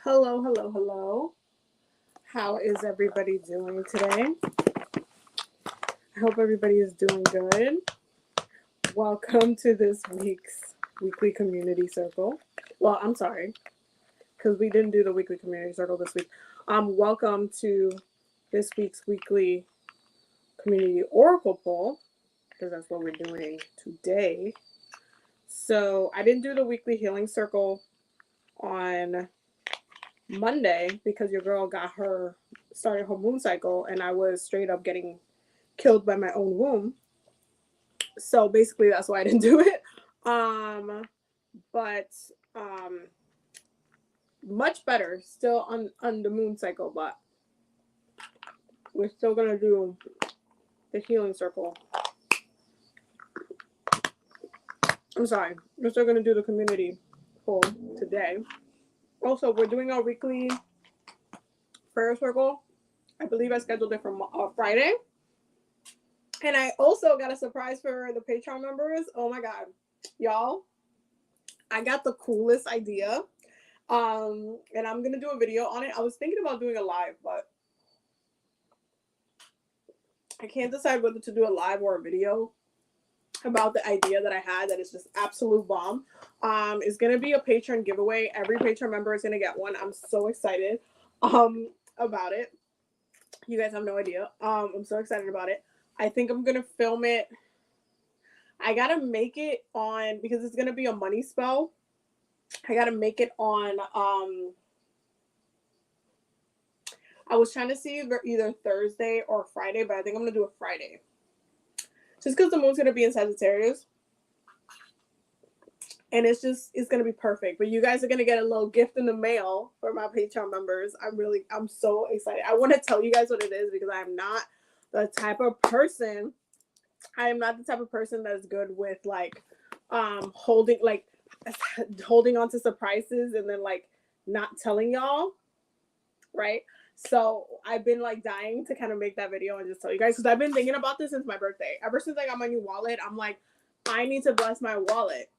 Hello, hello, hello. How is everybody doing today? I hope everybody is doing good. Welcome to this week's weekly community circle. Well, I'm sorry, because we didn't do the weekly community circle this week. Welcome to this week's weekly community oracle poll, because that's what we're doing today. So I didn't do the weekly healing circle on Monday because your girl started her moon cycle, and I was straight up getting killed by my own womb. So basically that's why I didn't do it. But much better still on the moon cycle, but we're still gonna do the healing circle. I'm sorry, we're still gonna do the community poll today. Also, we're doing our weekly prayer circle. I believe I scheduled it for Friday. And I also got a surprise for the Patreon members. Oh my God. Y'all, I got the coolest idea. And I'm going to do a video on it. I was thinking about doing a live, but I can't decide whether to do a live or a video about the idea that I had that is just absolute bomb. It's going to be a Patreon giveaway. Every Patreon member is going to get one. I'm so excited about it. You guys have no idea. I'm so excited about it. I think I'm going to film it. I got to make it on, because it's going to be a money spell. I got to make it on, I was trying to see either Thursday or Friday, but I think I'm going to do it Friday. Just because the moon's going to be in Sagittarius. And it's going to be perfect. But you guys are going to get a little gift in the mail for my Patreon members. I'm so excited. I want to tell you guys what it is because I'm not the type of person that's good with like holding on to surprises and then like not telling y'all, right? So I've been like dying to kind of make that video and just tell you guys, because I've been thinking about this since my birthday. Ever since I got my new wallet, I'm like, I need to bless my wallet,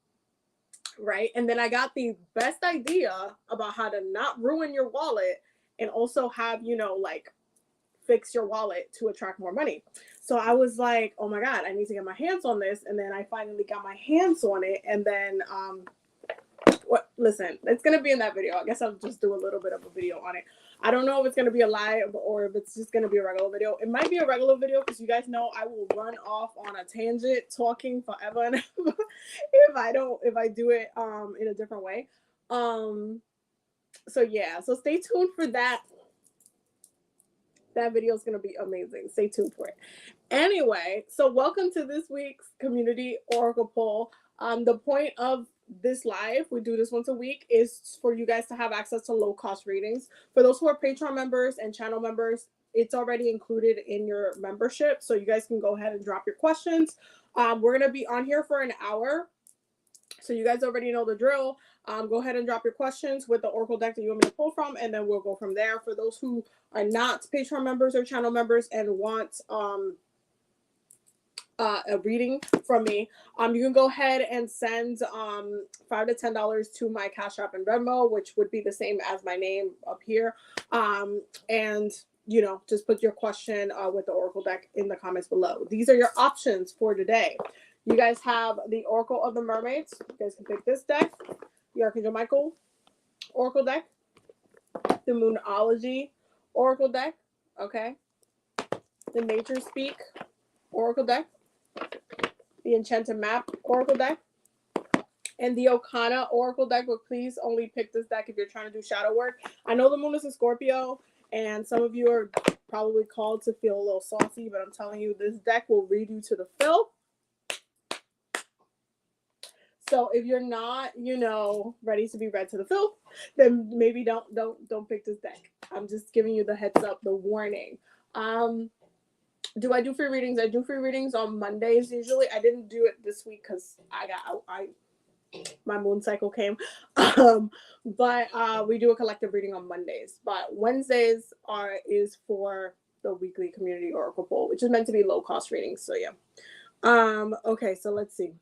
right? And then I got the best idea about how to not ruin your wallet and also have, like fix your wallet to attract more money. So I was like, oh my God, I need to get my hands on this. And then I finally got my hands on it. And then, listen, it's going to be in that video. I guess I'll just do a little bit of a video on it. I don't know if it's going to be a live or if it's just going to be a regular video. It might be a regular video because you guys know I will run off on a tangent talking forever and ever if I do it in a different way. So yeah, so stay tuned for that. That video is going to be amazing. Stay tuned for it. Anyway, so welcome to this week's community oracle poll. The point of this live, we do this once a week, is for you guys to have access to low cost readings. For those who are Patreon members and channel members, it's already included in your membership. So you guys can go ahead and drop your questions. We're going to be on here for an hour. So you guys already know the drill. Go ahead and drop your questions with the oracle deck that you want me to pull from, and then we'll go from there. For those who are not Patreon members or channel members and want a reading from me, you can go ahead and send $5 to $10 to my Cash App and Venmo, which would be the same as my name up here. And just put your question with the oracle deck in the comments below. These are your options for today. You guys have the Oracle of the Mermaids. You guys can pick this deck. The Archangel Michael Oracle deck. The Moonology Oracle deck. Okay. The Nature Speak Oracle deck. The Enchanted Map Oracle deck. And the Okana Oracle deck. But please only pick this deck if you're trying to do shadow work. I know the moon is in Scorpio, and some of you are probably called to feel a little saucy, but I'm telling you, this deck will read you to the fill. So if you're not, ready to be read to the filth, then maybe don't pick this deck. I'm just giving you the heads up, the warning. Do I do free readings? I do free readings on Mondays usually. I didn't do it this week because my moon cycle came. But we do a collective reading on Mondays. But Wednesdays is for the weekly community oracle poll, which is meant to be low cost readings. So yeah. Okay, so let's see.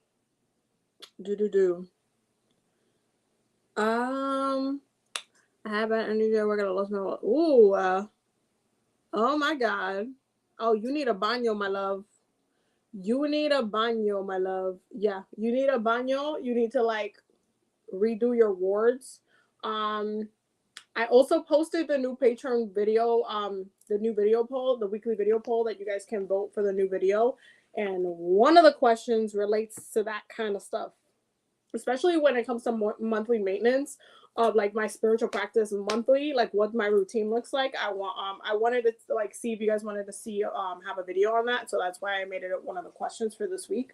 I I have an energy. We're gonna lose my. Ooh. Oh my God. Oh, you need a baño, my love. You need a baño, my love. Yeah, you need a baño. You need to like redo your wards. Um, I also posted the new Patreon video, the new video poll, the weekly video poll that you guys can vote for the new video. And one of the questions relates to that kind of stuff, especially when it comes to monthly maintenance of like my spiritual practice monthly, like what my routine looks like. I wanted to like see if you guys wanted to see have a video on that, so that's why I made it one of the questions for this week.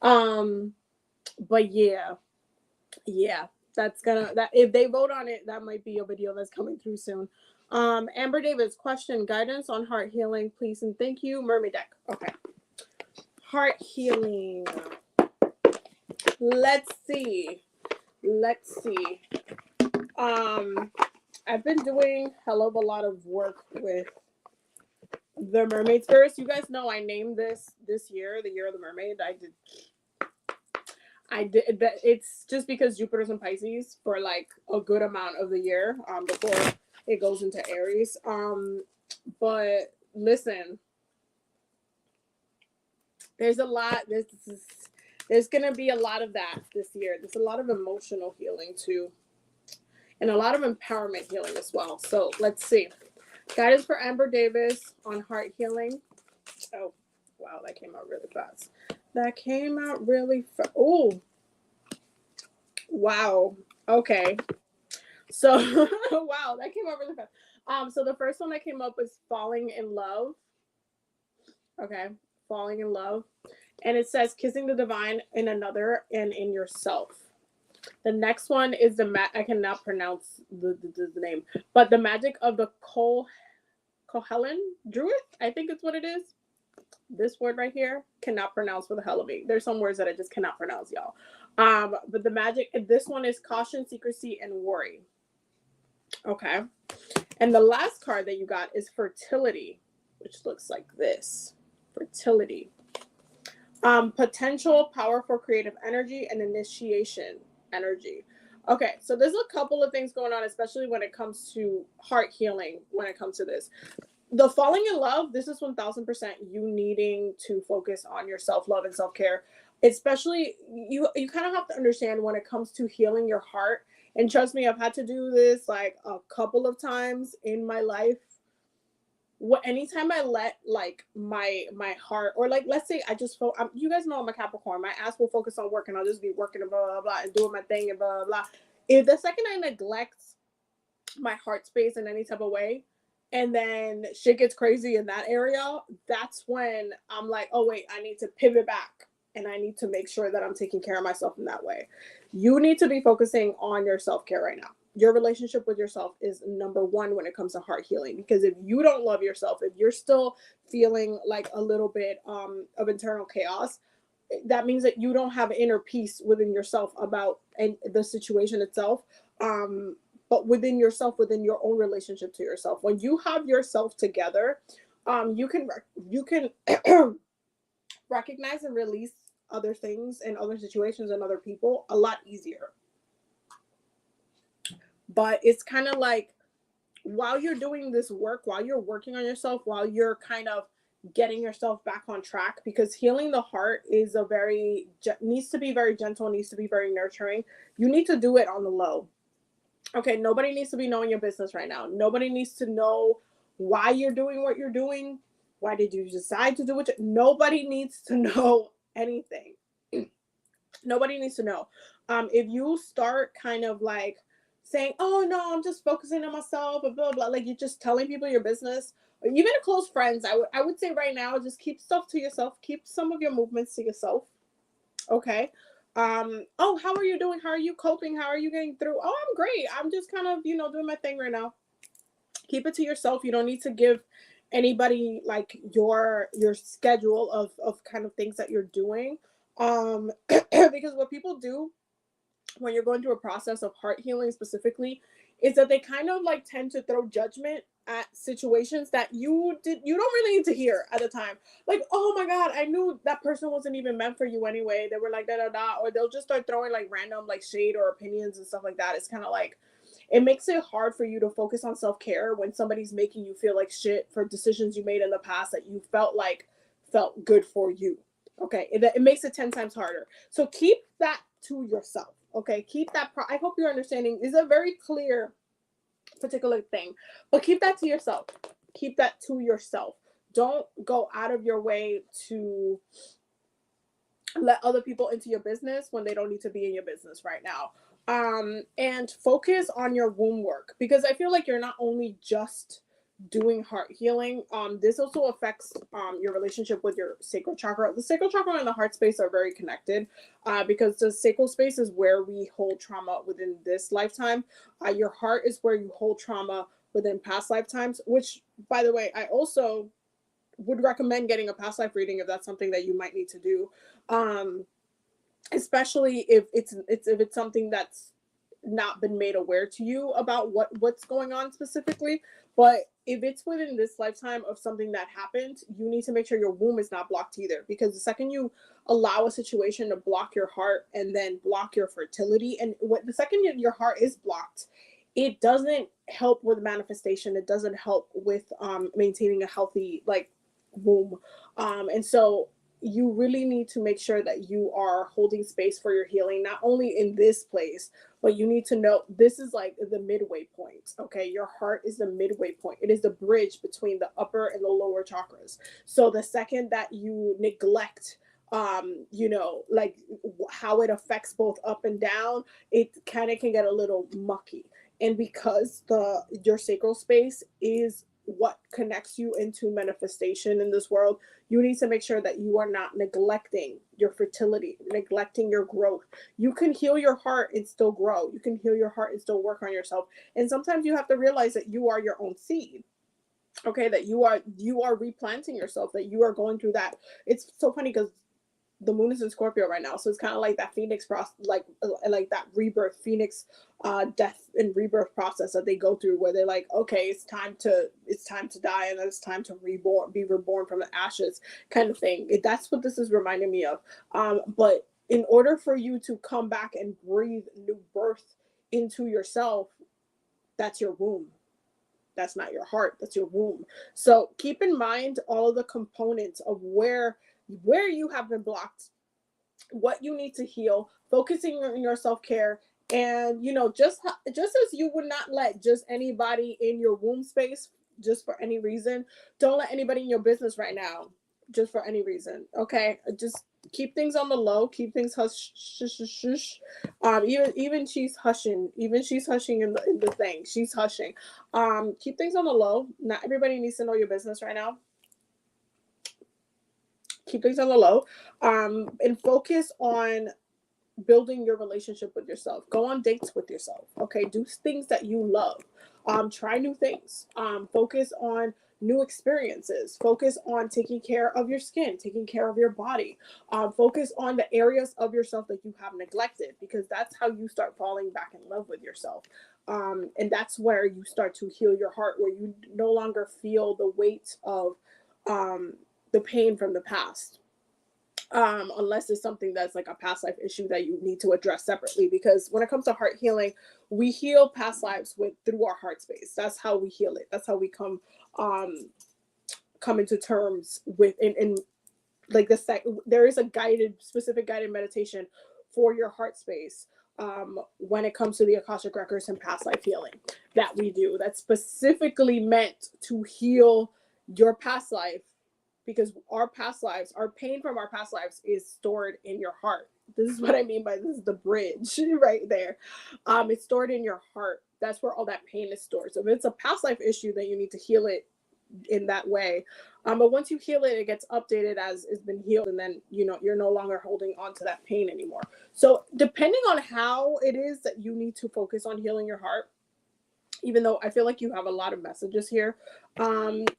But yeah, that's gonna, that if they vote on it, that might be a video that's coming through soon. Amber Davis question, guidance on heart healing, please and thank you. Mermaid deck. Okay, heart healing. Let's see. I've been doing a hell of a lot of work with the mermaid spirits. You guys know I named this year the year of the mermaid. I did that. It's just because Jupiter's in Pisces for like a good amount of the year before it goes into Aries. But listen, there's a lot. There's gonna be a lot of that this year. There's a lot of emotional healing too, and a lot of empowerment healing as well. So let's see. Guidance for Amber Davis on heart healing. Oh, wow, that came out really fast. Oh, wow. Okay. So, wow, that came out really fast. So the first one that came up was falling in love. Okay, falling in love. And it says kissing the divine in another and in yourself. The next one is I cannot pronounce the name, but the magic of the Kohellan Druid, I think it's what it is. This word right here, cannot pronounce for the hell of me. There's some words that I just cannot pronounce, y'all. But the magic, this one is caution, secrecy, and worry. Okay. And the last card that you got is fertility, which looks like this. Fertility. Potential, powerful creative energy, and initiation energy. Okay, so there's a couple of things going on, especially when it comes to heart healing, when it comes to this. The falling in love, this is 1000% you needing to focus on your self-love and self-care. Especially, you kind of have to understand when it comes to healing your heart. And trust me, I've had to do this like a couple of times in my life. Anytime I let like my heart, or like let's say I just you guys know I'm a Capricorn, my ass will focus on work and I'll just be working and blah blah blah and doing my thing and blah blah blah. If the second I neglect my heart space in any type of way, and then shit gets crazy in that area, that's when I'm like, oh wait, I need to pivot back and I need to make sure that I'm taking care of myself in that way. You need to be focusing on your self-care right now. Your relationship with yourself is number one when it comes to heart healing, because if you don't love yourself, if you're still feeling like a little bit of internal chaos, that means that you don't have inner peace within yourself about the situation itself, but within yourself, within your own relationship to yourself. When you have yourself together, you can recognize and release other things and other situations and other people a lot easier. But it's kind of like, while you're doing this work, while you're working on yourself, while you're kind of getting yourself back on track, because healing the heart is needs to be very gentle, needs to be very nurturing. You need to do it on the low. Okay, nobody needs to be knowing your business right now. Nobody needs to know why you're doing what you're doing. Why did you decide to do it? Nobody needs to know anything. Nobody needs to know. If you start kind of like saying, oh no, I'm just focusing on myself, and blah, blah, like you're just telling people your business, or even to close friends, I would say right now, just keep stuff to yourself. Keep some of your movements to yourself. Okay. Oh, how are you doing? How are you coping? How are you getting through? Oh, I'm great. I'm just kind of, doing my thing right now. Keep it to yourself. You don't need to give anybody like your schedule of kind of things that you're doing. Because what people do when you're going through a process of heart healing specifically is that they kind of like tend to throw judgment at situations that you don't really need to hear at the time. Like, oh my God, I knew that person wasn't even meant for you anyway. They were like da da da, or they'll just start throwing like random like shade or opinions and stuff like that. It's kind of like, It makes it hard for you to focus on self-care when somebody's making you feel like shit for decisions you made in the past that you felt good for you. Okay, it makes it 10 times harder. So keep that to yourself. Okay, keep that. I hope you're understanding. Is a very clear, particular thing, but keep that to yourself. Keep that to yourself. Don't go out of your way to let other people into your business when they don't need to be in your business right now. And focus on your womb work, because I feel like you're not only just doing heart healing. This also affects your relationship with your sacral chakra. The sacral chakra and the heart space are very connected, because the sacral space is where we hold trauma within this lifetime. Your heart is where you hold trauma within past lifetimes, which, by the way, I also would recommend getting a past life reading if that's something that you might need to do, especially if it's something that's not been made aware to you about what's going on specifically. But if it's within this lifetime of something that happened, you need to make sure your womb is not blocked either, because the second you allow a situation to block your heart and then block your fertility, and the second your heart is blocked, it doesn't help with manifestation. It doesn't help with maintaining a healthy womb. And so you really need to make sure that you are holding space for your healing, not only in this place, but you need to know this is like the midway point. Okay, your heart is the midway point. It is the bridge between the upper and the lower chakras. So the second that you neglect like how it affects both up and down, it kind of can get a little mucky. And because your sacral space is what connects you into manifestation in this world, you need to make sure that you are not neglecting your fertility, neglecting your growth. You can heal your heart and still grow. You can heal your heart and still work on yourself. And sometimes you have to realize that you are your own seed. Okay, that you are replanting yourself, that you are going through that. It's so funny because the moon is in Scorpio right now, so it's kind of like that phoenix process, like that rebirth, phoenix, death and rebirth process that they go through, where they're like, okay, it's time to die, and then it's time to be reborn from the ashes, kind of thing. That's what this is reminding me of. But in order for you to come back and breathe new birth into yourself, that's your womb. That's not your heart, that's your womb. So keep in mind all of the components of where you have been blocked, what you need to heal, focusing on your self-care. And just as you would not let just anybody in your womb space just for any reason, don't let anybody in your business right now just for any reason. Okay, just keep things on the low, keep things hush, shush, shush, shush. Even she's hushing, in the thing, she's hushing. Keep things on the low. Not everybody needs to know your business right now. Keep things on the low, and focus on building your relationship with yourself. Go on dates with yourself. Okay, do things that you love. Try new things. Focus on new experiences. Focus on taking care of your skin, taking care of your body. Focus on the areas of yourself that you have neglected, because that's how you start falling back in love with yourself. And that's where you start to heal your heart, where you no longer feel the weight of the pain from the past, unless it's something that's like a past life issue that you need to address separately. Because when it comes to heart healing, we heal past lives through our heart space. That's how we heal it. That's how we come into terms with in like there is a specific guided meditation for your heart space, when it comes to the Akashic records and past life healing that we do, that's specifically meant to heal your past life, because our pain from our past lives is stored in your heart. This is what I mean by this is the bridge right there. It's stored in your heart. That's where all that pain is stored. So if it's a past life issue, then you need to heal it in that way. But once you heal it, it gets updated as it's been healed, and then you're no longer holding on to that pain anymore. So depending on how it is that you need to focus on healing your heart, even though I feel like you have a lot of messages here,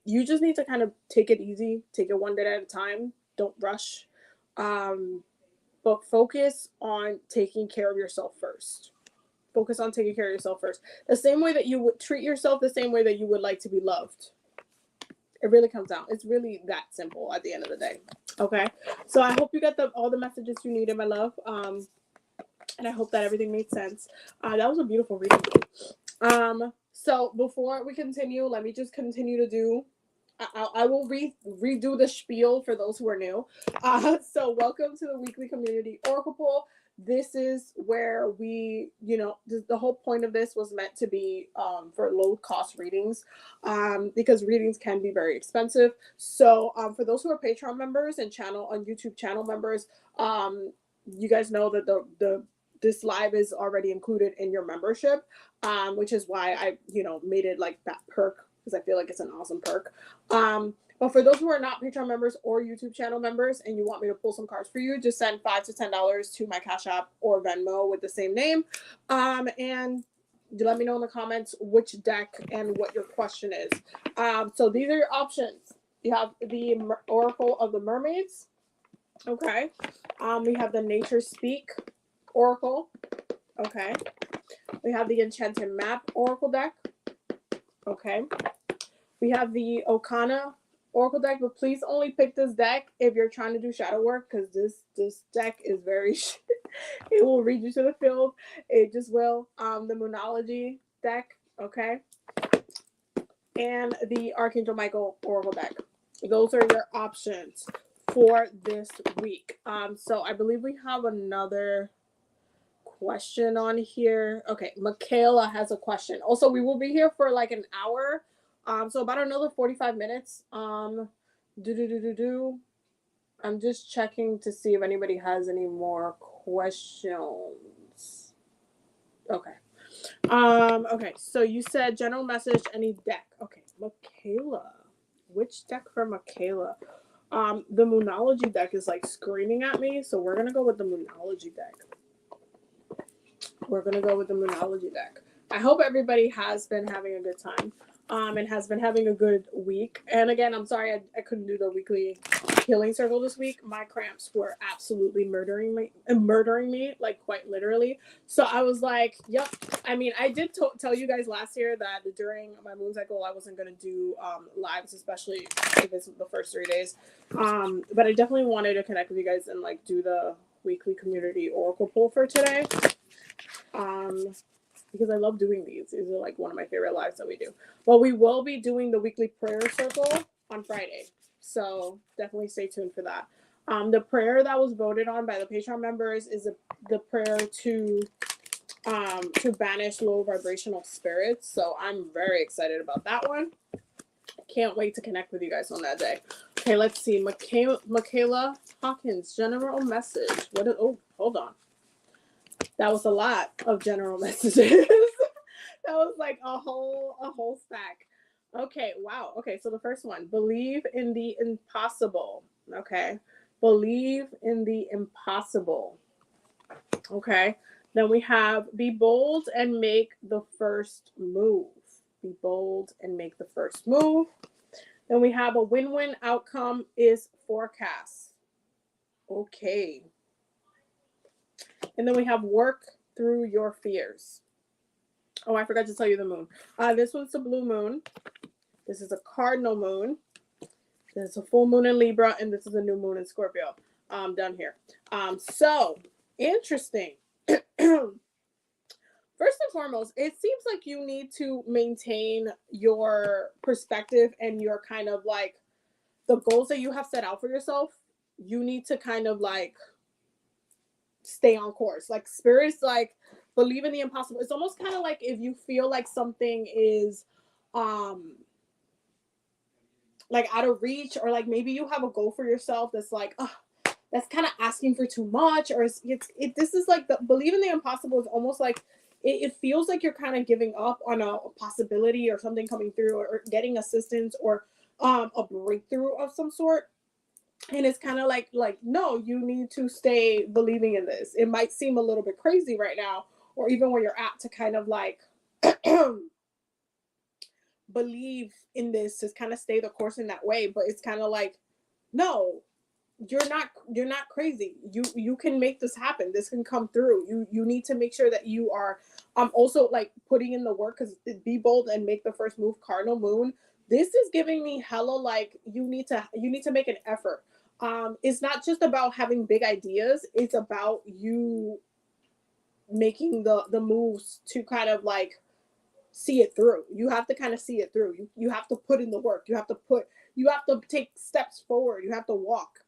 you just need to kind of take it easy, take it one day at a time. Don't rush, but focus on taking care of yourself first. Focus on taking care of yourself first. The same way that you would treat yourself, the same way that you would like to be loved. It really comes down. It's really that simple at the end of the day. Okay. So I hope you got all the messages you needed, my love. And I hope that everything made sense. That was a beautiful reading. So before we continue, let me just continue to do. I will redo the spiel for those who are new. So welcome to the weekly community oracle poll. This is where we, the whole point of this was meant to be for low cost readings, because readings can be very expensive. So for those who are Patreon members and YouTube channel members, you guys know that the this live is already included in your membership, which is why I, made it like that perk, because I feel like it's an awesome perk. But for those who are not Patreon members or YouTube channel members and you want me to pull some cards for you, just send $5 to $10 to my Cash App or Venmo with the same name. And let me know in the comments which deck and what your question is. So these are your options. You have the Oracle of the Mermaids. Okay. We have the Nature Speak Oracle. Okay. We have the Enchanted Map Oracle deck. Okay. We have the Okana Oracle deck, but please only pick this deck if you're trying to do shadow work, because this deck is very it will read you to the field. It just will. The Moonology deck, okay, and the Archangel Michael Oracle deck. Those are your options for this week. So I believe we have another question on here. Okay, Michaela has a question. Also, we will be here for like an hour. So about another 45 minutes. I'm just checking to see if anybody has any more questions. Okay. Okay, so you said general message, any deck. Okay, Michaela. Which deck for Michaela? The Moonology deck is like screaming at me, so we're gonna go with the Moonology deck. I hope everybody has been having a good time, and has been having a good week. And again, I'm sorry I couldn't do the weekly healing circle this week. My cramps were absolutely murdering me, like quite literally. So I was like, yep. I mean, I did tell you guys last year that during my moon cycle, I wasn't going to do lives, especially if it's the first 3 days. But I definitely wanted to connect with you guys and like do the weekly community oracle poll for today. Because I love doing these. These are like one of my favorite lives that we do. But we will be doing the weekly prayer circle on Friday. So definitely stay tuned for that. The prayer that was voted on by the Patreon members is the prayer to banish low vibrational spirits. So I'm very excited about that one. Can't wait to connect with you guys on that day. Okay, let's see. Michaela Hawkins, general message. Hold on. That was a lot of general messages. That was like a whole stack. Okay, wow. Okay, so the first one, believe in the impossible. Okay, believe in the impossible. Okay, then we have be bold and make the first move. Be bold and make the first move. Then we have a win-win outcome is forecast. Okay. And then we have work through your fears. Oh, I forgot to tell you the moon. This one's a blue moon. This is a cardinal moon. This is a full moon in Libra, and this is a new moon in Scorpio. Down here. So interesting. First and foremost, it seems like you need to maintain your perspective and your kind of like the goals that you have set out for yourself. You need to kind of like stay on course. Like spirits, like believe in the impossible. It's almost kind of like if you feel like something is like out of reach, or like maybe you have a goal for yourself that's like that's kind of asking for too much, or this is like the believe in the impossible is almost like it feels like you're kind of giving up on a possibility or something coming through, or getting assistance, or a breakthrough of some sort. And it's kind of like no, you need to stay believing in this. It might seem a little bit crazy right now, or even where you're at, to kind of like believe in this, to kind of stay the course in that way. But it's kind of like, no, you're not crazy. You can make this happen. This can come through. You need to make sure that you are also like putting in the work, because be bold and make the first move, cardinal moon. This is giving me hella like you need to make an effort. It's not just about having big ideas. It's about you making the moves to kind of like see it through. You have to kind of see it through. You have to put in the work. You have to take steps forward. You have to walk.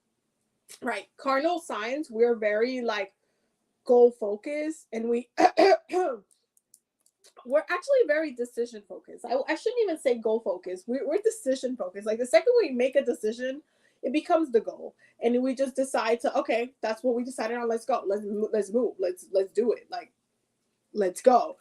Right. Cardinal signs, we're very like goal focused, and we're actually very decision focused. I shouldn't even say goal focused. We're decision focused. Like the second we make a decision, it becomes the goal, and we just decide to, okay, that's what we decided on. Let's go. Let's move. Let's do it. Like, let's go.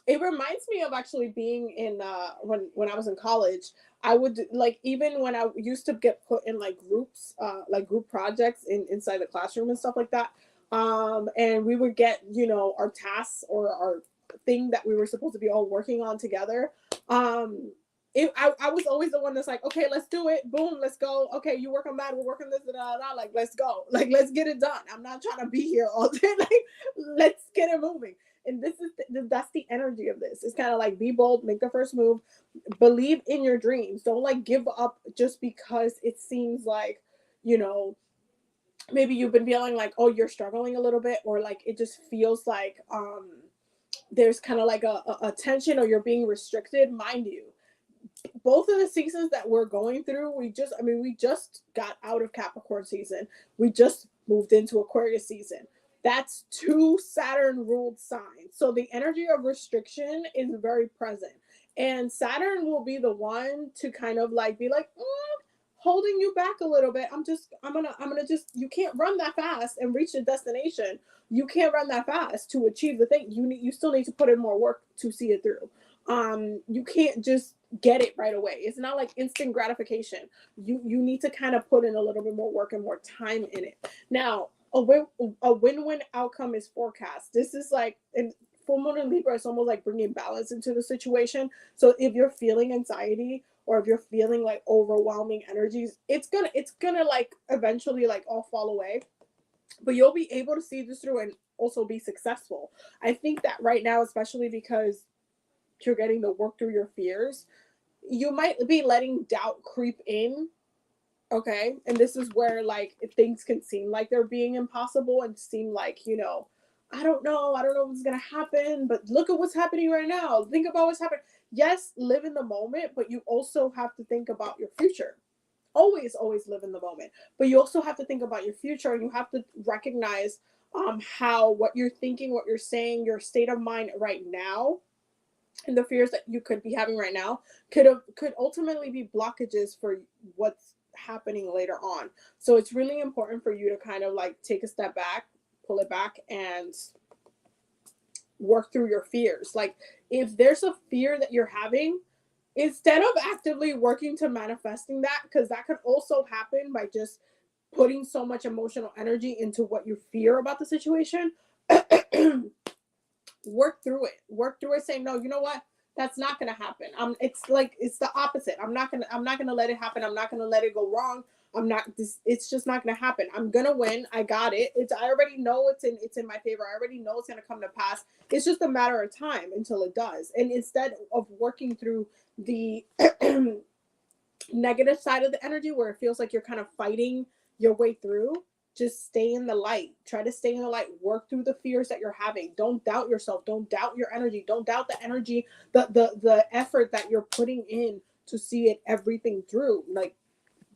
It reminds me of actually being in when I was in college. I would like, even when I used to get put in like groups, like group projects inside the classroom and stuff like that. And we would get, our tasks or our thing that we were supposed to be all working on together. I was always the one that's like, okay, let's do it. Boom, let's go. Okay, you work on that, we'll work on this, like, let's go. Like, let's get it done. I'm not trying to be here all day. Like, let's get it moving. And that's the energy of this. It's kind of like, be bold, make the first move, believe in your dreams. Don't like give up just because it seems like, maybe you've been feeling like, oh, you're struggling a little bit, or like it just feels like there's kind of like a tension, or you're being restricted. Mind you, both of the seasons that we're going through, we just got out of Capricorn season. We just moved into Aquarius season. That's 2 Saturn ruled signs. So the energy of restriction is very present. And Saturn will be the one to kind of like be like, holding you back a little bit. I'm gonna just, you can't run that fast and reach the destination. You can't run that fast to achieve the thing. You still need to put in more work to see it through. You can't just get it right away. It's not like instant gratification. You need to kind of put in a little bit more work and more time in it. Now, a win-win outcome is forecast. This is like, in full moon in Libra, it's almost like bringing balance into the situation. So if you're feeling anxiety, or if you're feeling like overwhelming energies, it's gonna like eventually like all fall away, but you'll be able to see this through and also be successful. I think that right now, especially because you're getting to work through your fears, you might be letting doubt creep in. Okay. And this is where like things can seem like they're being impossible and seem like, I don't know what's going to happen, but look at what's happening right now. Think about what's happening. Yes, live in the moment, but you also have to think about your future. Always live in the moment, but you also have to think about your future, and you have to recognize how what you're thinking, what you're saying, your state of mind right now, and the fears that you could be having right now could ultimately be blockages for what's happening later on. So it's really important for you to kind of like take a step back, pull it back, and work through your fears. Like, if there's a fear that you're having, instead of actively working to manifesting that, because that could also happen by just putting so much emotional energy into what you fear about the situation, work through it, saying, no, you know what, that's not going to happen. It's the opposite. I'm not going to let it happen. I'm not going to let it go wrong. It's just not going to happen. I'm going to win. I got it. I already know it's in my favor. I already know it's going to come to pass. It's just a matter of time until it does. And instead of working through the negative side of the energy, where it feels like you're kind of fighting your way through, just stay in the light. Try to stay in the light. Work through the fears that you're having. Don't doubt yourself. Don't doubt your energy. Don't doubt the energy, the effort that you're putting in to see it everything through. Like,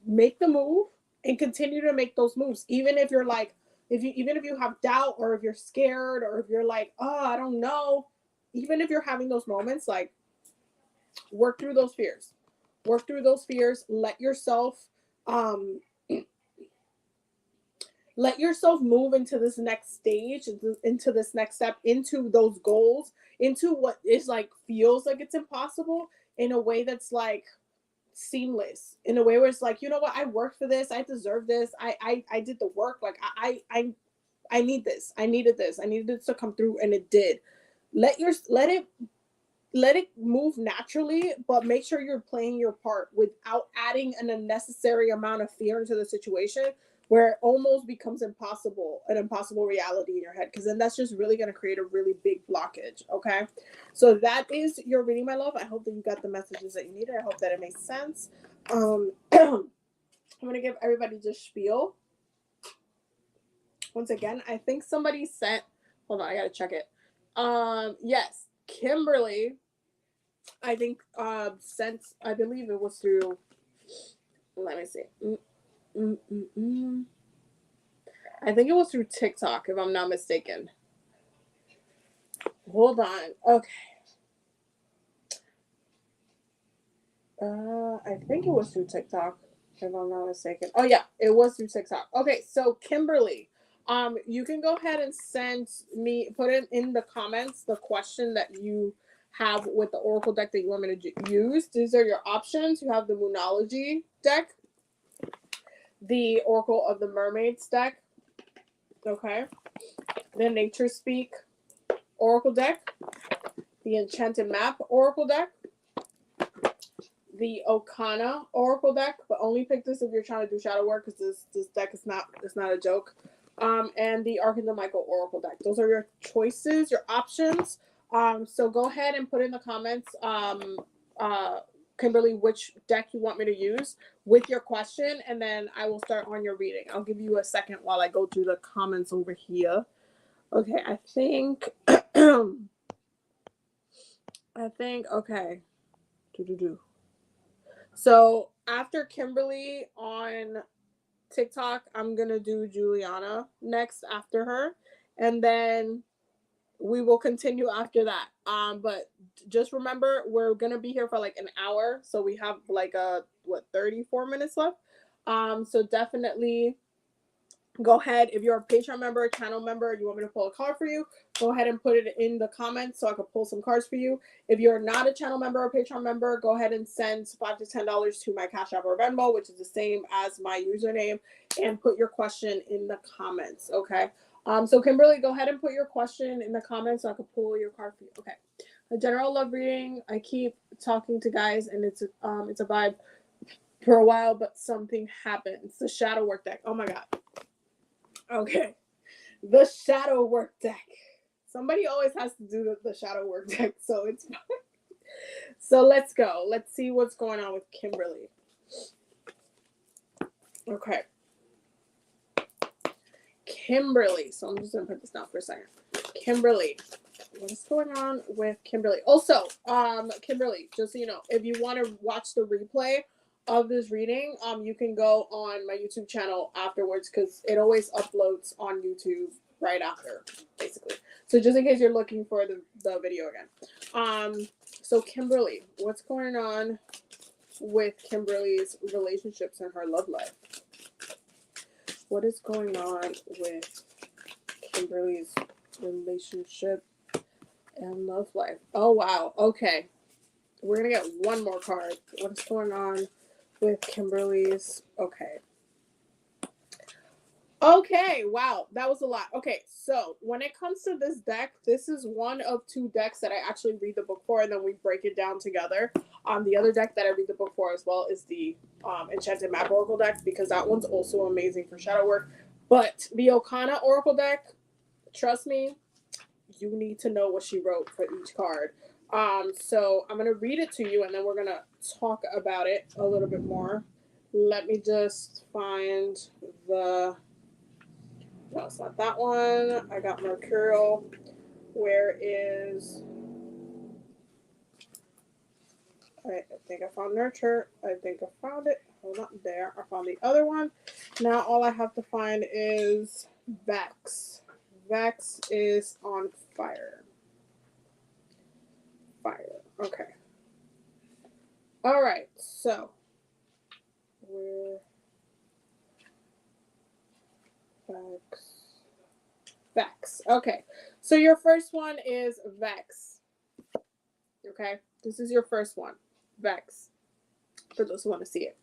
make the move and continue to make those moves, even if you're like, even if you have doubt, or if you're scared, or if you're like, oh, I don't know. Even if you're having those moments, like, work through those fears. Let yourself move into this next stage, into this next step, into those goals, into what is like feels like it's impossible, in a way that's like seamless, in a way where it's like, you know what, I worked for this, I deserve this, I did the work, like I need this, I needed this to come through, and it did. Let it move naturally, but make sure you're playing your part without adding an unnecessary amount of fear into the situation, where it almost becomes an impossible reality in your head, because then that's just really going to create a really big blockage. Okay, so that is your reading, my love. I hope that you got the messages that you needed. I hope that it makes sense. I'm going to give everybody just spiel. Once again, I think somebody sent, hold on, I got to check it. Yes, Kimberly, I think, sent, I believe it was through, let me see. Mm, mm, mm. I think it was through TikTok, if I'm not mistaken. Hold on. Okay. I think it was through TikTok, if I'm not mistaken. Oh yeah, it was through TikTok. Okay, so Kimberly, you can go ahead and send me, put it in the comments, the question that you have with the Oracle deck that you want me to use. These are your options. You have the Moonology deck, the Oracle of the Mermaids deck, okay, the Nature Speak Oracle deck, the Enchanted Map Oracle deck, the Okana Oracle deck, but only pick this if you're trying to do shadow work, because this deck is not, it's not a joke. And the Archangel Michael Oracle deck. Those are your choices, your options. So go ahead and put in the comments, Kimberly, which deck you want me to use with your question, and then I will start on your reading. I'll give you a second while I go through the comments over here. Okay, I think okay. So after Kimberly on TikTok, I'm gonna do Juliana next after her, and then we will continue after that. But just remember, we're gonna be here for like an hour, so we have like 34 minutes left. So definitely go ahead, if you're a Patreon member, channel member, you want me to pull a card for you, go ahead and put it in the comments so I can pull some cards for you. If you're not a channel member or Patreon member, go ahead and send $5 to $10 to my Cash App or Venmo, which is the same as my username, and put your question in the comments. Okay. So Kimberly, go ahead and put your question in the comments so I can pull your card for you. Okay. A general love reading. I keep talking to guys and it's a vibe for a while, but something happens. The shadow work deck. Oh my God. Okay, the shadow work deck. Somebody always has to do the shadow work deck, so it's fine. So let's go. Let's see what's going on with Kimberly. Okay. Kimberly. So I'm just going to put this down for a second. Kimberly. What is going on with Kimberly? Also, Kimberly, just so you know, if you want to watch the replay of this reading, you can go on my YouTube channel afterwards, because it always uploads on YouTube right after, basically. So just in case you're looking for the video again. So Kimberly, what's going on with Kimberly's relationships and her love life? What is going on with Kimberly's relationship and love life? Oh wow, okay. We're gonna get one more card. What is going on with Kimberly's? Okay. Okay, wow, that was a lot. Okay, so when it comes to this deck, this is one of two decks that I actually read the book for, and then we break it down together. The other deck that I read the book for as well is the Enchanted Map Oracle deck, because that one's also amazing for shadow work. But the Okana Oracle deck, trust me, you need to know what she wrote for each card. So I'm gonna read it to you, and then we're gonna talk about it a little bit more. Let me just find the. No, it's not that one. I got Mercurial. Where is? I think I found Nurture. I think I found it. Hold on, there. I found the other one. Now all I have to find is Vex. Vex is on fire. Fire. Okay. All right. So where? Vex. Vex. Okay. So your first one is Vex. Okay. This is your first one. Vex. For those who want to see it.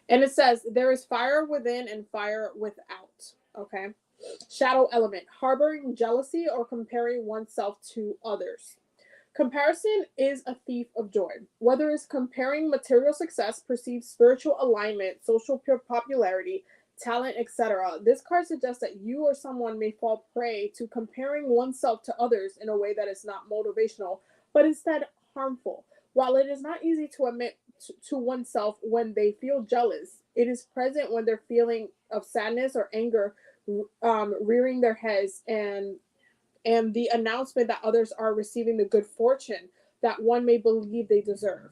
And it says, there is fire within and fire without. Okay. Shadow element. Harboring jealousy or comparing oneself to others. Comparison is a thief of joy. Whether it's comparing material success, perceived spiritual alignment, social popularity, talent, etc., this card suggests that you or someone may fall prey to comparing oneself to others in a way that is not motivational, but instead harmful. While it is not easy to admit to oneself when they feel jealous, it is present when they're feeling of sadness or anger rearing their heads, and and the announcement that others are receiving the good fortune that one may believe they deserve.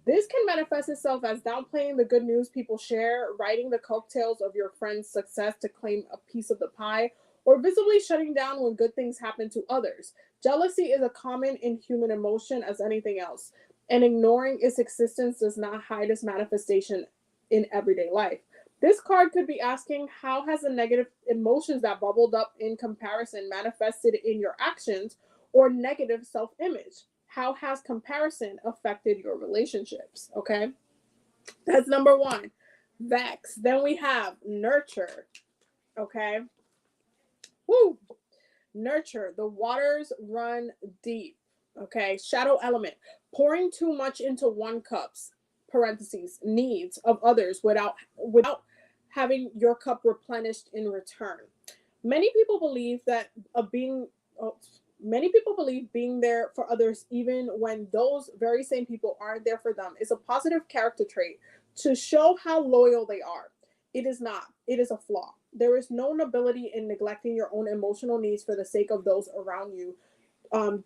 This can manifest itself as downplaying the good news people share, riding the coattails of your friend's success to claim a piece of the pie, or visibly shutting down when good things happen to others. Jealousy is a common inhuman emotion as anything else, and ignoring its existence does not hide its manifestation in everyday life. This card could be asking, how has the negative emotions that bubbled up in comparison manifested in your actions or negative self-image? How has comparison affected your relationships? Okay, that's number one. Vex. Then we have nurture. Okay, woo. Nurture. The waters run deep. Okay, shadow element. Pouring too much into one cup's parentheses needs of others without having your cup replenished in return. Many people believe that being oh, many people believe being there for others even when those very same people aren't there for them is a positive character trait to show how loyal they are. It is not. It is a flaw. There is no nobility in neglecting your own emotional needs for the sake of those around you,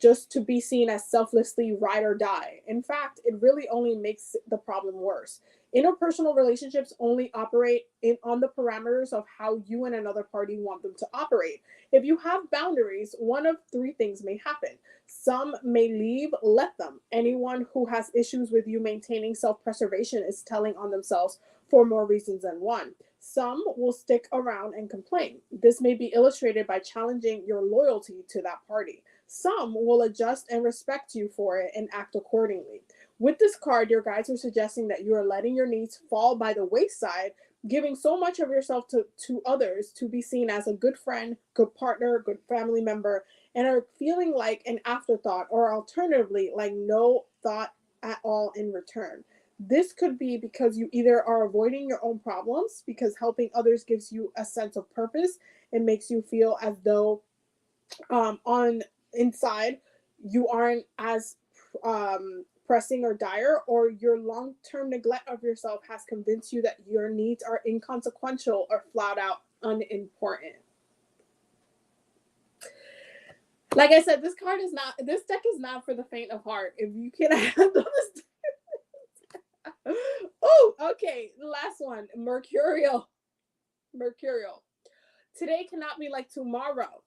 just to be seen as selflessly ride or die. In fact, it really only makes the problem worse. Interpersonal relationships only operate on the parameters of how you and another party want them to operate. If you have boundaries, one of three things may happen. Some may leave, let them. Anyone who has issues with you maintaining self preservation is telling on themselves for more reasons than one. Some will stick around and complain. This may be illustrated by challenging your loyalty to that party. Some will adjust and respect you for it and act accordingly. With this card, your guides are suggesting that you are letting your needs fall by the wayside, giving so much of yourself to others to be seen as a good friend, good partner, good family member, and are feeling like an afterthought, or alternatively, like no thought at all in return. This could be because you either are avoiding your own problems because helping others gives you a sense of purpose and makes you feel as though on inside you aren't as pressing or dire, or your long-term neglect of yourself has convinced you that your needs are inconsequential or flat out unimportant. Like I said, this deck is not for the faint of heart. If you can handle this. Oh, okay. The last one, Mercurial. Today cannot be like tomorrow.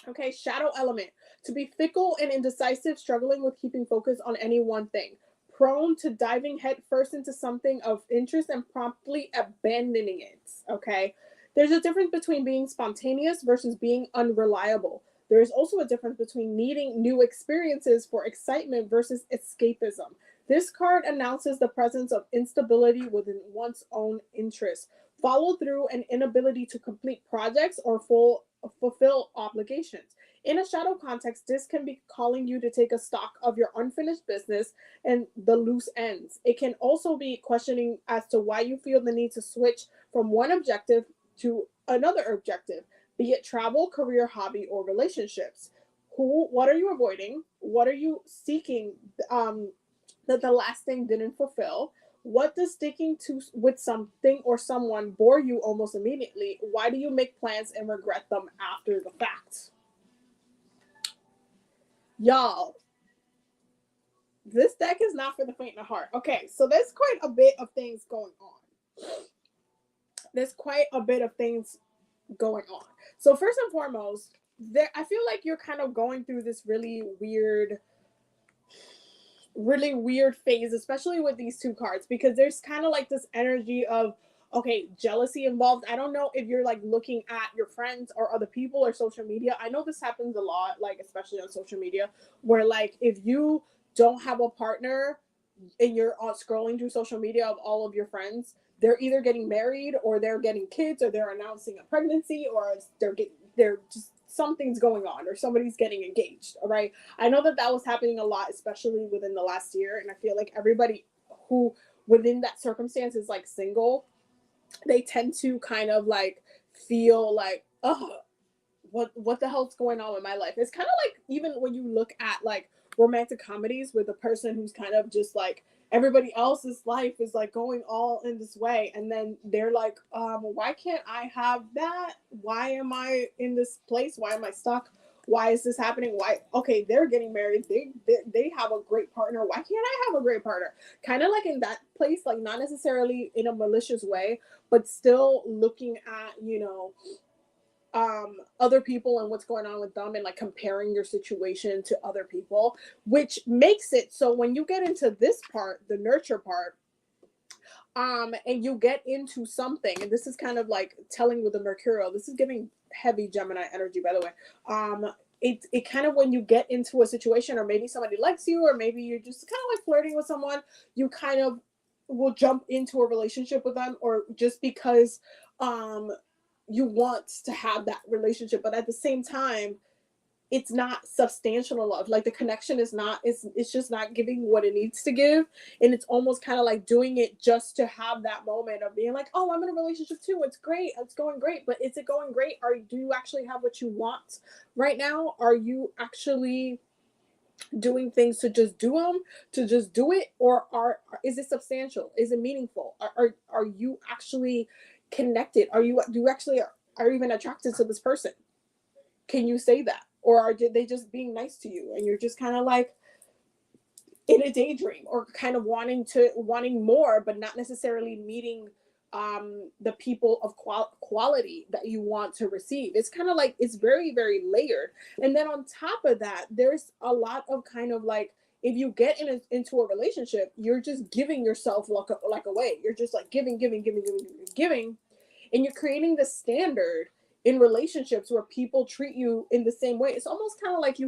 Okay, shadow element. To be fickle and indecisive, struggling with keeping focus on any one thing. Prone to diving headfirst into something of interest and promptly abandoning it. Okay, there's a difference between being spontaneous versus being unreliable. There is also a difference between needing new experiences for excitement versus escapism. This card announces the presence of instability within one's own interests, follow through, and inability to complete projects or fulfill obligations. In a shadow context, this can be calling you to take a stock of your unfinished business and the loose ends. It can also be questioning as to why you feel the need to switch from one objective to another objective, be it travel, career, hobby, or relationships. What are you avoiding? What are you seeking that the last thing didn't fulfill? What does sticking to with something or someone bore you almost immediately? Why do you make plans and regret them after the fact? Y'all, this deck is not for the faint of heart. Okay, so there's quite a bit of things going on. So first and foremost, I feel like you're kind of going through this really weird phase, especially with these two cards, because there's kind of like this energy of, okay, jealousy involved. I don't know if you're like looking at your friends or other people or social media. I know this happens a lot, like especially on social media, where like if you don't have a partner and you're scrolling through social media of all of your friends, they're either getting married or they're getting kids or they're announcing a pregnancy or they're just something's going on or somebody's getting engaged. All right, I know that was happening a lot, especially within the last year, and I feel like everybody who within that circumstance is like single, they tend to kind of like feel like, oh, what the hell's going on with my life? It's kind of like even when you look at like romantic comedies with a person who's kind of just like everybody else's life is like going all in this way, and then they're like, why can't I have that? Why am I in this place? Why am I stuck? Why is this happening? Why? Okay, they're getting married. They have a great partner. Why can't I have a great partner? Kind of like in that place, like not necessarily in a malicious way, but still looking at, other people and what's going on with them, and like comparing your situation to other people, which makes it so when you get into this part, the nurture part, and you get into something, and this is kind of like telling with the Mercurial, this is giving heavy Gemini energy, by the way. It kind of, when you get into a situation, or maybe somebody likes you, or maybe you're just kind of like flirting with someone, you kind of will jump into a relationship with them, or just because you want to have that relationship, but at the same time it's not substantial love. Like the connection is not, it's just not giving what it needs to give. And it's almost kind of like doing it just to have that moment of being like, oh, I'm in a relationship too, it's great, it's going great. But is it going great? Or do you actually have what you want right now? Are you actually doing things to just do them, to just do it? Or is it substantial? Is it meaningful? Are you actually connected? Do you actually are even attracted to this person? Can you say that? Or are they just being nice to you and you're just kind of like in a daydream, or kind of wanting more, but not necessarily meeting the people of quality that you want to receive? It's kind of like, it's very, very layered. And then on top of that, there's a lot of kind of like, if you get into a relationship, you're just giving yourself like away. You're just like giving, and you're creating the standard in relationships where people treat you in the same way. It's almost kind of like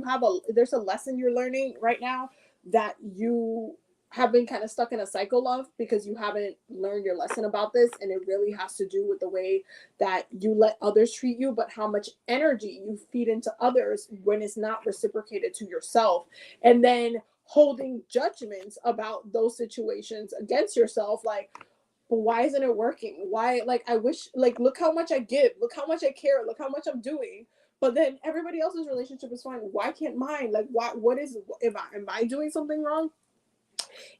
there's a lesson you're learning right now that you have been kind of stuck in a cycle of, because you haven't learned your lesson about this. And it really has to do with the way that you let others treat you, but how much energy you feed into others when it's not reciprocated to yourself. And then holding judgments about those situations against yourself, like, why isn't it working? Why, like, I wish, like, look how much I give, look how much I care, look how much I'm doing, but then everybody else's relationship is fine. Why can't mine? Like, what is, am I doing something wrong?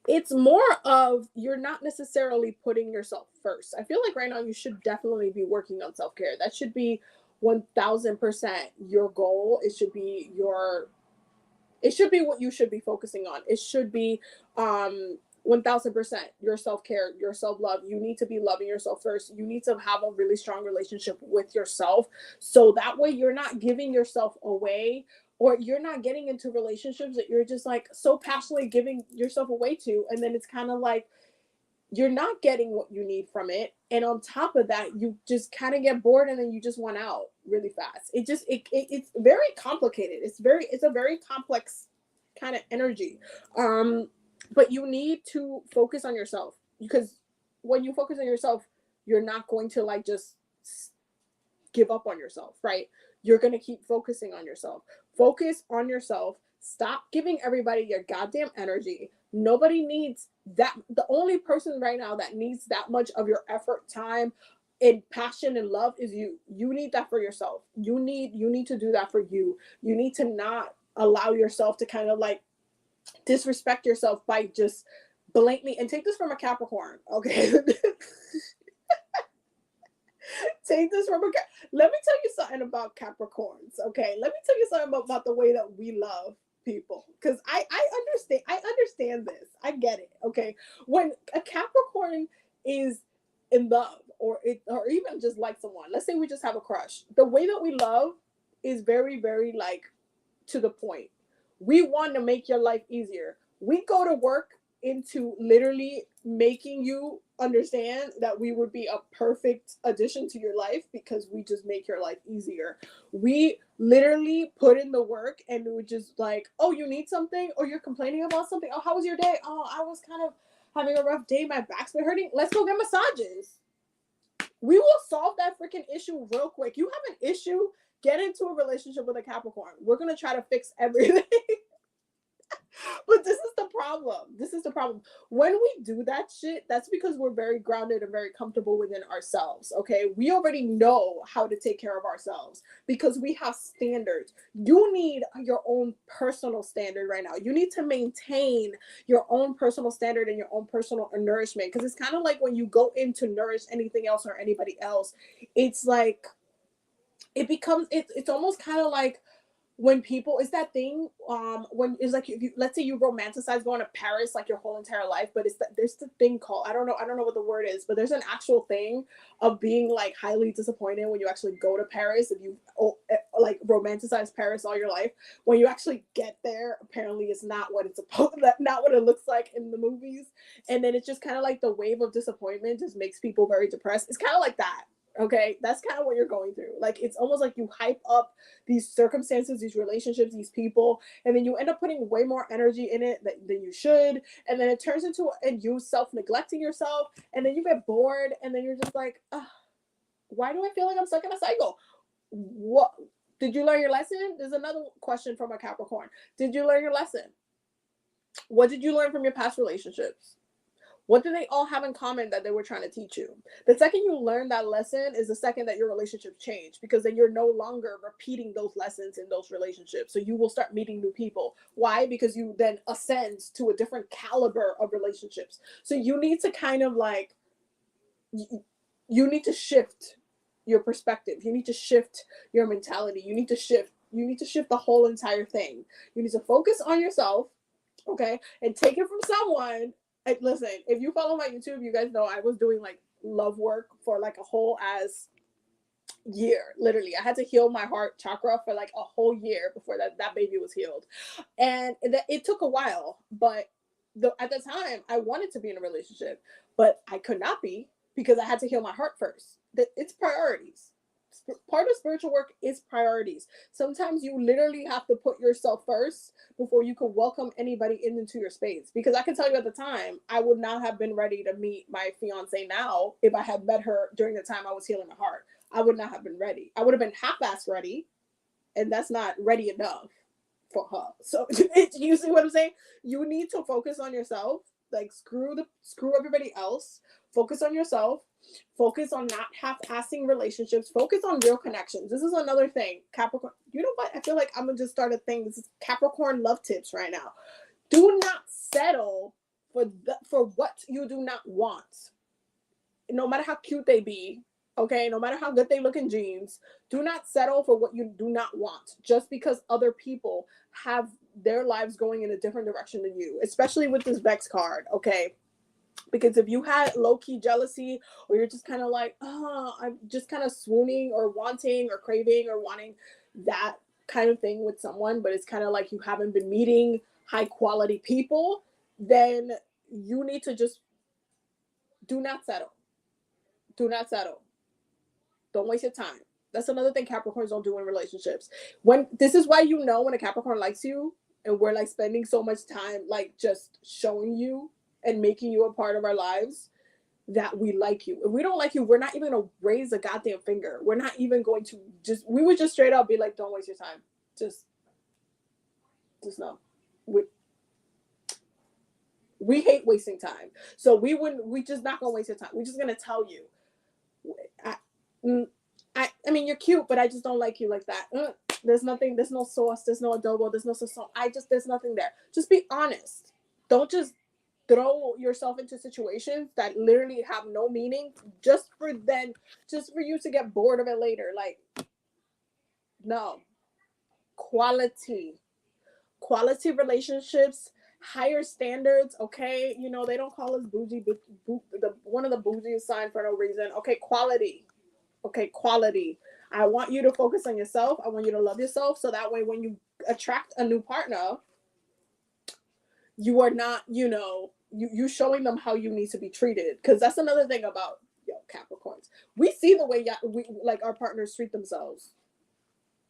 It's more of, you're not necessarily putting yourself first. I feel like right now you should definitely be working on self-care. That should be 1000% your goal. It should be what you should be focusing on. It should be 1000% your self-care, your self-love. You need to be loving yourself first. You need to have a really strong relationship with yourself, so that way you're not giving yourself away, or you're not getting into relationships that you're just like so passionately giving yourself away to, and then it's kind of like you're not getting what you need from it. And on top of that, you just kind of get bored, and then you just want out really fast. It's very complicated. It's a very complex kind of energy. But you need to focus on yourself, because when you focus on yourself, you're not going to like just give up on yourself, right? You're going to keep focusing on yourself. Focus on yourself. Stop giving everybody your goddamn energy. Nobody needs that. The only person right now that needs that much of your effort, time, and passion and love is you. You need that for yourself. You need to do that for you. You need to not allow yourself to kind of like disrespect yourself by just blatantly, and take this from a Capricorn, okay? Take this from a, let me tell you something about Capricorns, okay? Let me tell you something about the way that we love people, because I understand this. I get it, okay? When a Capricorn is in love, or even just like someone, let's say we just have a crush, the way that we love is very, very like to the point. We want to make your life easier. We go to work into literally making you understand that we would be a perfect addition to your life, because we just make your life easier. We literally put in the work, and we just like, oh, you need something, or you're complaining about something. Oh, how was your day? Oh, I was kind of having a rough day. My back's been hurting. Let's go get massages. We will solve that freaking issue real quick. You have an issue, get into a relationship with a Capricorn. We're going to try to fix everything. But this is the problem. This is the problem. When we do that shit, that's because we're very grounded and very comfortable within ourselves, okay? We already know how to take care of ourselves because we have standards. You need your own personal standard right now. You need to maintain your own personal standard and your own personal nourishment, because it's kind of like when you go in to nourish anything else or anybody else, it's like, it's almost kind of like when people, is that thing, when it's like, if you, let's say you romanticize going to Paris like your whole entire life, but it's that there's the thing called, I don't know what the word is, but there's an actual thing of being like highly disappointed when you actually go to Paris. If you like romanticize Paris all your life, when you actually get there, apparently it's not what it's supposed, not what it looks like in the movies. And then it's just kind of like the wave of disappointment just makes people very depressed. It's kind of like that. Okay, that's kind of what you're going through. Like, it's almost like you hype up these circumstances, these relationships, these people, and then you end up putting way more energy in it than you should, and then it turns into, and you self-neglecting yourself, and then you get bored, and then you're just like, why do I feel like I'm stuck in a cycle? What did you learn your lesson? There's another question from a Capricorn. Did you learn your lesson? What did you learn from your past relationships? What do they all have in common that they were trying to teach you? The second you learn that lesson is the second that your relationship changed, because then you're no longer repeating those lessons in those relationships. So you will start meeting new people. Why? Because you then ascend to a different caliber of relationships. So you need to kind of like, you need to shift your perspective. You need to shift your mentality. You need to shift the whole entire thing. You need to focus on yourself, okay, and take it from someone. Listen, if you follow my YouTube, you guys know I was doing like love work for like a whole as year. Literally, I had to heal my heart chakra for like a whole year before that baby was healed, and it took a while. But at the time, I wanted to be in a relationship, but I could not be because I had to heal my heart first. It's priorities. Part of spiritual work is priorities. Sometimes you literally have to put yourself first before you can welcome anybody into your space. Because I can tell you at the time, I would not have been ready to meet my fiance now if I had met her during the time I was healing my heart. I would not have been ready. I would have been half-assed ready, and that's not ready enough for her. So you see what I'm saying? You need to focus on yourself. Like, screw everybody else. Focus on yourself. Focus on not half-assing relationships. Focus on real connections. This is another thing, Capricorn. You know what? I feel like I'm gonna just start a thing. This is Capricorn love tips right now. Do not settle for what you do not want. No matter how cute they be, okay? No matter how good they look in jeans, do not settle for what you do not want just because other people have their lives going in a different direction than you, especially with this Vex card, okay? Because if you had low-key jealousy, or you're just kind of like, I'm just kind of swooning or wanting or craving or wanting that kind of thing with someone, but it's kind of like you haven't been meeting high-quality people, then you need to just do not settle. Do not settle. Don't waste your time. That's another thing Capricorns don't do in relationships. This is why you know when a Capricorn likes you, and we're like spending so much time like just showing you and making you a part of our lives, that we like you. If we don't like you, we're not even gonna raise a goddamn finger. We're not even going to we would just straight up be like, don't waste your time. Just no. We hate wasting time. So we just not gonna waste your time. We're just gonna tell you, I mean, you're cute, but I just don't like you like that. There's nothing, there's no sauce, there's no adobo, there's no sazon. There's nothing there. Just be honest. Don't just throw yourself into situations that literally have no meaning just for you to get bored of it later. Like, no. Quality relationships, higher standards, okay? You know, they don't call us bougie, but one of the bougie sign for no reason. Okay, quality. I want you to focus on yourself. I want you to love yourself, so that way when you attract a new partner, you are not, you showing them how you need to be treated. Because that's another thing about Capricorns. We see the way we like our partners treat themselves,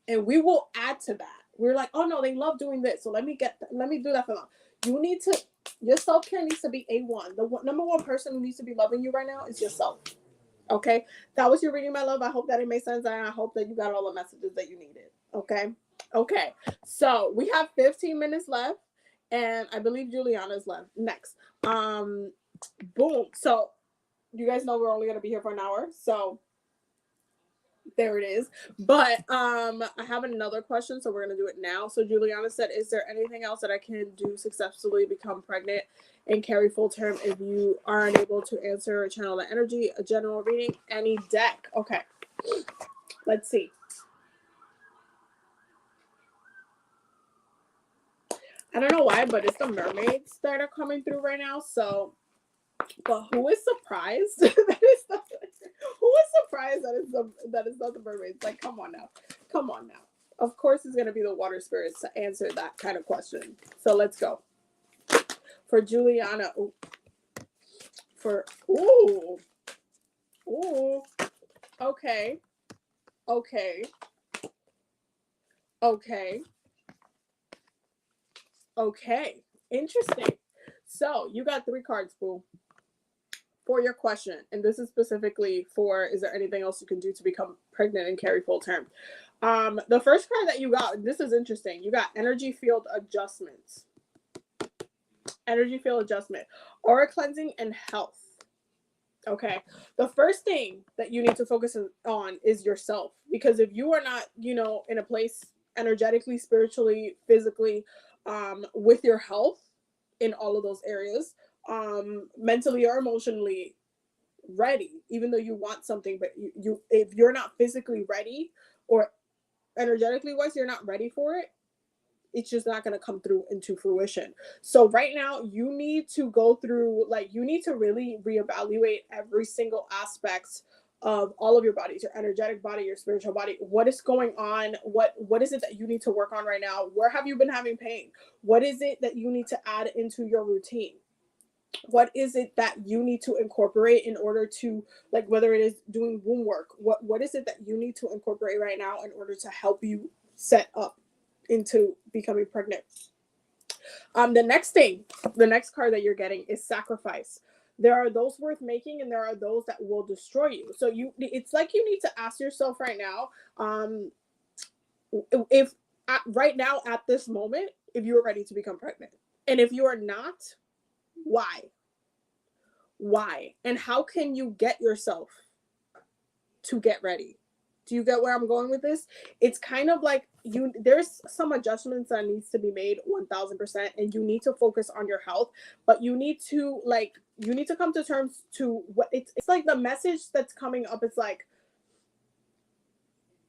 and we will add to that. We're like, oh no, they love doing this, so let me do that for them. Your self-care needs to be A1. The number one person who needs to be loving you right now is yourself. Okay, that was your reading, my love. I hope that it made sense, and I hope that you got all the messages that you needed. Okay, so we have 15 minutes left, and I believe Juliana's left next. Boom. So you guys know we're only gonna be here for an hour, so there it is. But I have another question, so we're gonna do it now. So Juliana said, is there anything else that I can do successfully become pregnant and carry full term? If you are unable to answer or channel the energy, a general reading, any deck. Okay, let's see. I don't know why, but it's the mermaids that are coming through right now. So, but who is surprised that it's not? Who is surprised that it's not the mermaids? Like, come on now, come on now. Of course, it's gonna be the water spirits to answer that kind of question. So let's go for Juliana. Ooh, for ooh, okay, okay, okay, okay. Interesting. So you got 3 cards, boo, for your question, and this is specifically for: is there anything else you can do to become pregnant and carry full term? The first card that you got, this is interesting. You got energy field adjustments, energy field adjustment, aura cleansing, and health. Okay. The first thing that you need to focus on is yourself, because if you are not, in a place energetically, spiritually, physically, with your health in all of those areas, mentally or emotionally ready, even though you want something, but you if you're not physically ready or energetically wise, you're not ready for it, it's just not going to come through into fruition. So right now you need to go through, like, you need to really reevaluate every single aspect of all of your bodies, your energetic body, your spiritual body. What is going on? What is it that you need to work on right now? Where have you been having pain? What is it that you need to add into your routine? What is it that you need to incorporate in order to, like, whether it is doing womb work, what is it that you need to incorporate right now in order to help you set up into becoming pregnant? The next card that you're getting is sacrifice. There are those worth making and there are those that will destroy you. So it's like you need to ask yourself right now, if right now at this moment, if you are ready to become pregnant. And if you are not, why? Why? And how can you get yourself to get ready? Do you get where I'm going with this? It's kind of like there's some adjustments that needs to be made 1000%, and you need to focus on your health, but you need to come to terms to what it's like the message that's coming up. It's like,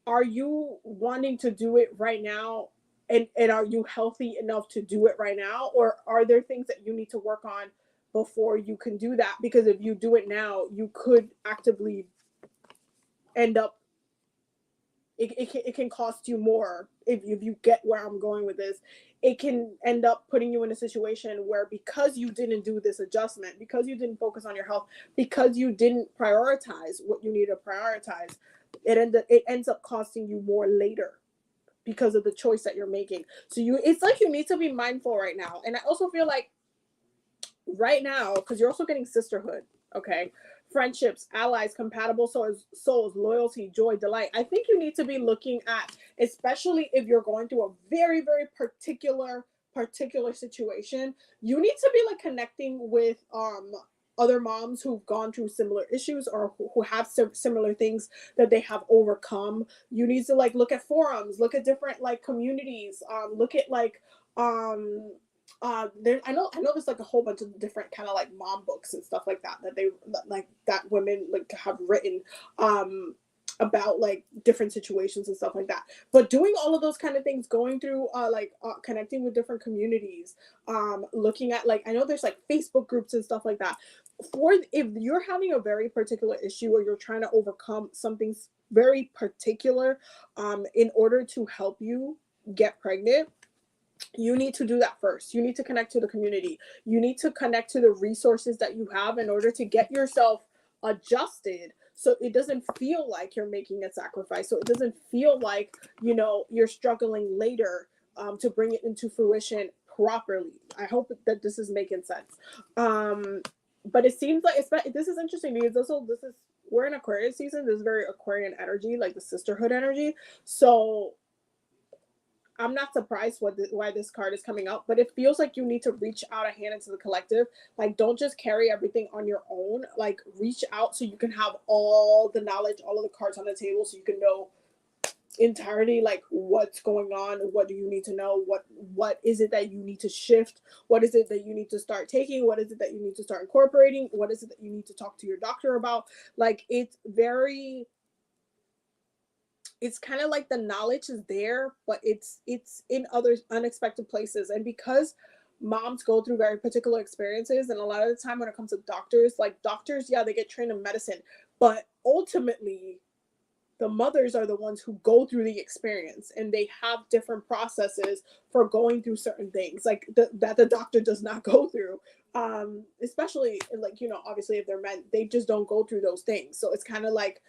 are you wanting to do it right now? And are you healthy enough to do it right now? Or are there things that you need to work on before you can do that? Because if you do it now, you could actively end up, it can cost you more. If you get where I'm going with this, it can end up putting you in a situation where, because you didn't do this adjustment, because you didn't focus on your health, because you didn't prioritize what you need to prioritize, it ends up costing you more later because of the choice that you're making. So it's like you need to be mindful right now. And I also feel like right now, because you're also getting sisterhood, okay, friendships, allies, compatible souls, loyalty, joy, delight. I think you need to be looking at, especially if you're going through a very, very particular situation, you need to be like connecting with other moms who've gone through similar issues, or who have similar things that they have overcome. You need to like look at forums, look at different like communities, look at like there I know there's like a whole bunch of different kind of like mom books and stuff like that that women like have written about like different situations and stuff like that. But doing all of those kind of things, going through connecting with different communities, looking at, like, I know there's like Facebook groups and stuff like that, for if you're having a very particular issue or you're trying to overcome something very particular, in order to help you get pregnant, you need to do that first. You need to connect to the community. You need to connect to the resources that you have in order to get yourself adjusted, so it doesn't feel like you're making a sacrifice, so it doesn't feel like you're struggling later, to bring it into fruition properly. I hope that this is making sense. But it seems like this is interesting, because we're in Aquarius season. This is very Aquarian energy, like the sisterhood energy. So I'm not surprised why this card is coming out, but it feels like you need to reach out a hand into the collective. Like, don't just carry everything on your own. Like, reach out so you can have all the knowledge, all of the cards on the table, so you can know entirely like what's going on, what do you need to know, what is it that you need to shift, what is it that you need to start taking, what is it that you need to start incorporating, what is it that you need to talk to your doctor about. Like, it's very it's kind of like the knowledge is there, but it's in other unexpected places. And because moms go through very particular experiences, and a lot of the time when it comes to doctors, like doctors, yeah, they get trained in medicine, but ultimately the mothers are the ones who go through the experience, and they have different processes for going through certain things like that the doctor does not go through. Especially like, obviously if they're men, they just don't go through those things. So it's kind of like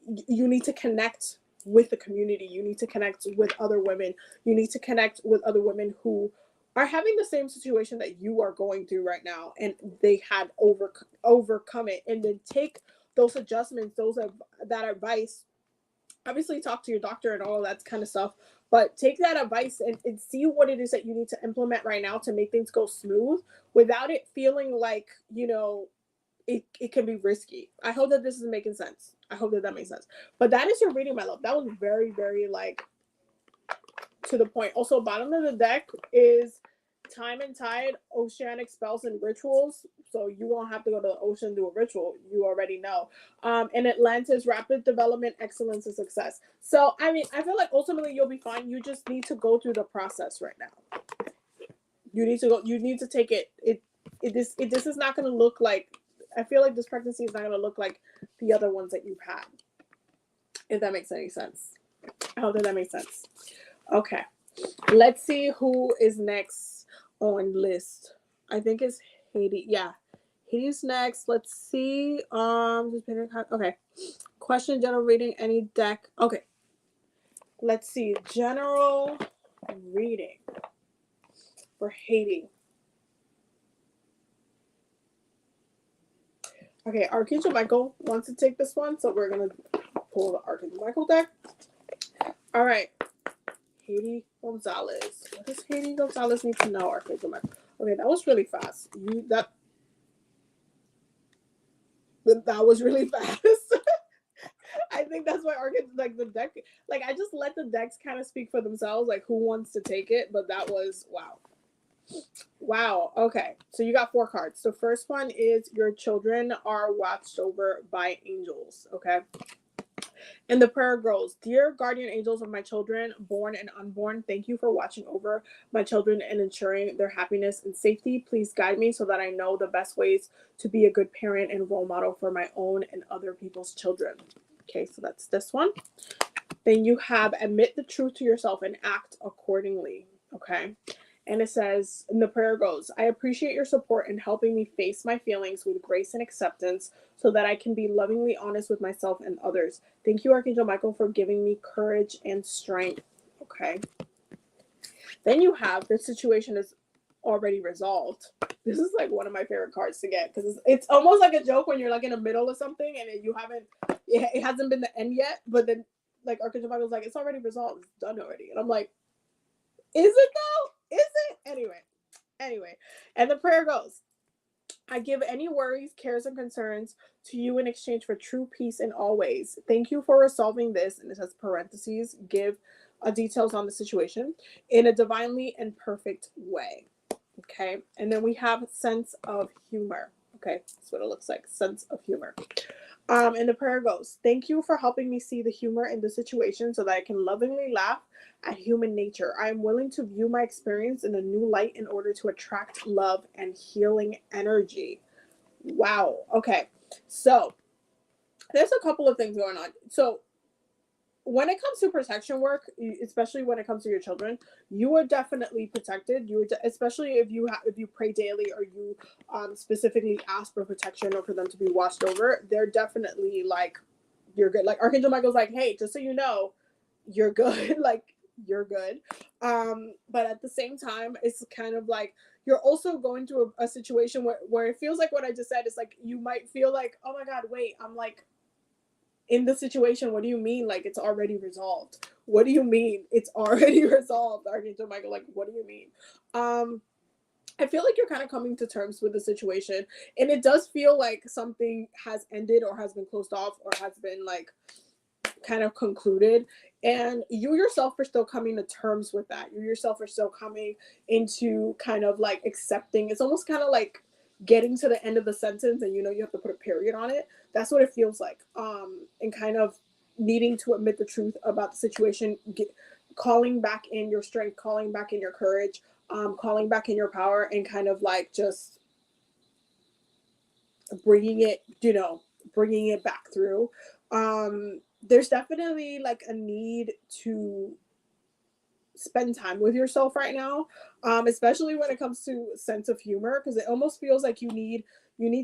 you need to connect with the community. You need to connect with other women. You need to connect with other women who are having the same situation that you are going through right now, and they had overcome it, and then take those adjustments, that advice. Obviously talk to your doctor and all of that kind of stuff, but take that advice and see what it is that you need to implement right now to make things go smooth without it feeling like, it can be risky. I hope that this is making sense. I hope that makes sense. But that is your reading, my love. That was very, very like to the point. Also, bottom of the deck is time and tide, oceanic spells and rituals. So you won't have to go to the ocean to do a ritual. You already know. And Atlantis, rapid development, excellence, and success. So I mean, I feel like ultimately you'll be fine. You just need to go through the process right now. You need to go. You need to take it. This is not going to look like. I feel like this pregnancy is not going to look like the other ones that you've had. If that makes any sense. I hope that makes sense. Okay. Let's see who is next on list. I think it's Haiti. Yeah. Haiti's next. Let's see. Okay. Question, general reading, any deck. Okay. Let's see. General reading for Haiti. Okay, Archangel Michael wants to take this one, so we're going to pull the Archangel Michael deck. All right. Haiti Gonzalez. What does Haiti Gonzalez need to know, Archangel Michael? Okay, that was really fast. That was really fast. I think that's why Archangel, like the deck, like I just let the decks kind of speak for themselves, like who wants to take it, but that was, wow. Wow. Okay. So you got 4 cards. The first one is your children are watched over by angels. Okay. And the prayer goes, dear guardian angels of my children, born and unborn, thank you for watching over my children and ensuring their happiness and safety. Please guide me so that I know the best ways to be a good parent and role model for my own and other people's children. Okay. So that's this one. Then you have admit the truth to yourself and act accordingly. Okay. And it says, and the prayer goes, I appreciate your support in helping me face my feelings with grace and acceptance so that I can be lovingly honest with myself and others. Thank you, Archangel Michael, for giving me courage and strength. Okay. Then you have the situation is already resolved. This is like one of my favorite cards to get because it's almost like a joke when you're like in the middle of something and it hasn't been the end yet, but then like Archangel Michael's like, it's already resolved. It's done already. And I'm like, is it though? Is it? Anyway. And the prayer goes, I give any worries, cares, and concerns to you in exchange for true peace in all ways. Thank you for resolving this. And it says parentheses, give details on the situation in a divinely and perfect way. Okay. And then we have sense of humor. Okay. That's what it looks like. Sense of humor. And the prayer goes, thank you for helping me see the humor in the situation so that I can lovingly laugh at human nature. I am willing to view my experience in a new light in order to attract love and healing energy. Wow. Okay. So there's a couple of things going on. So when it comes to protection work, especially when it comes to your children, you are definitely protected. Especially if you pray daily or you specifically ask for protection or for them to be watched over. They're definitely like, you're good. Like Archangel Michael's like, hey, just so you know, you're good. Like you're good. But at the same time, it's kind of like you're also going through a situation where it feels like what I just said is like you might feel like, oh my God, wait, I'm like in the situation. What do you mean? Like it's already resolved. What do you mean it's already resolved? Archangel Michael, like, what do you mean? I feel like you're kind of coming to terms with the situation, and it does feel like something has ended or has been closed off or has been like kind of concluded, and you yourself are still coming to terms with that. You yourself are still coming into kind of like accepting. It's almost kind of like getting to the end of the sentence and you have to put a period on it. That's what it feels like. And kind of needing to admit the truth about the situation, calling back in your strength, calling back in your courage, calling back in your power, and kind of like just bringing it, bringing it back through. There's definitely like a need to spend time with yourself right now, especially when it comes to sense of humor, because it almost feels like you need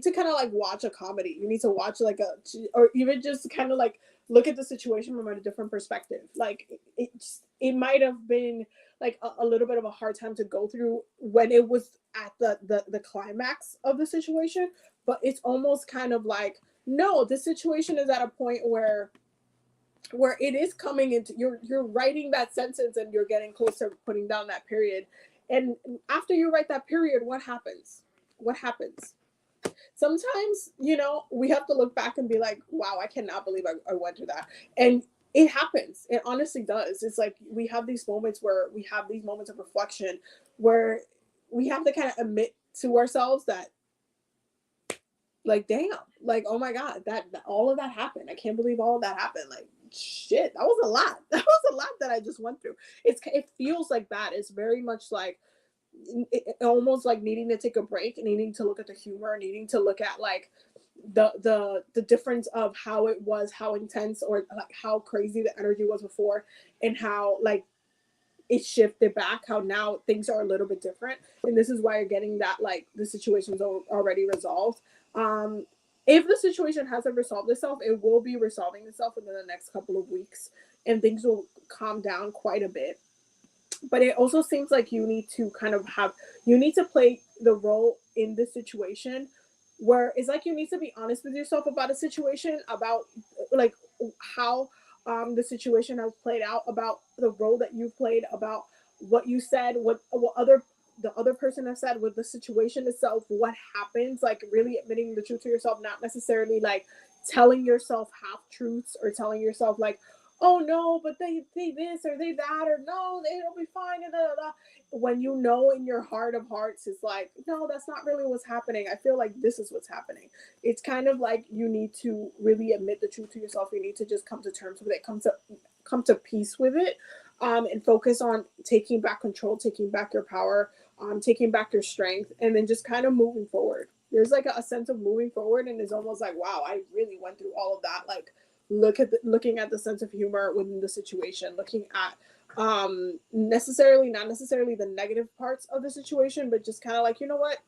to kind of like watch a comedy. You need to watch like or even just kind of like look at the situation from a different perspective. Like it might have been like a little bit of a hard time to go through when it was at the climax of the situation, but it's almost kind of like, no, this situation is at a point where it is coming into, you're writing that sentence and you're getting closer to putting down that period. And after you write that period, what happens? Sometimes, we have to look back and be like, wow, I cannot believe I went through that. And it happens. It honestly does. It's like we have these moments of reflection where we have to kind of admit to ourselves that, like, damn, like, oh my God, that all of that happened. I can't believe all of that happened. Like, shit, that was a lot. That was a lot that I just went through. It feels like that. It's very much like almost like needing to take a break, needing to look at the humor, needing to look at like the difference of how it was, how intense or like how crazy the energy was before, and how like it shifted back, how now things are a little bit different. And this is why you're getting that like the situation's already resolved. um if the situation hasn't resolved itself, it will be resolving itself within the next couple of weeks, and things will calm down quite a bit. But it also seems like you need to play the role in this situation where it's like you need to be honest with yourself about a situation, about like how the situation has played out, about the role that you played, about what you said, what the other person has said, with the situation itself, what happens, like really admitting the truth to yourself, not necessarily like telling yourself half truths or telling yourself like, oh no, but they this or they that, or no, they'll be fine, and da, da, da. When you know in your heart of hearts, it's like, no, that's not really what's happening. I feel like this is what's happening. It's kind of like you need to really admit the truth to yourself. You need to just come to terms with it, come to peace with it, and focus on taking back control, taking back your power, taking back your strength, and then just kind of moving forward. There's like a sense of moving forward, and it's almost like, wow, I really went through all of that. Like, looking at the sense of humor within the situation, looking at not necessarily the negative parts of the situation, but just kind of like, you know what,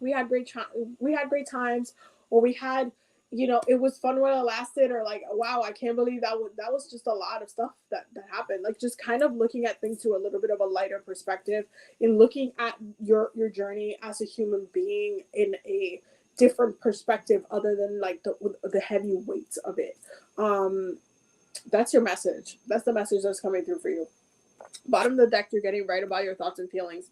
we had great times, or we had, it was fun while it lasted, or like, wow, I can't believe that was just a lot of stuff that happened. Like, just kind of looking at things to a little bit of a lighter perspective, and looking at your journey as a human being in a different perspective, other than like the heavy weights of it. That's your message. That's the message that's coming through for you. Bottom of the deck, you're getting right about your thoughts and feelings,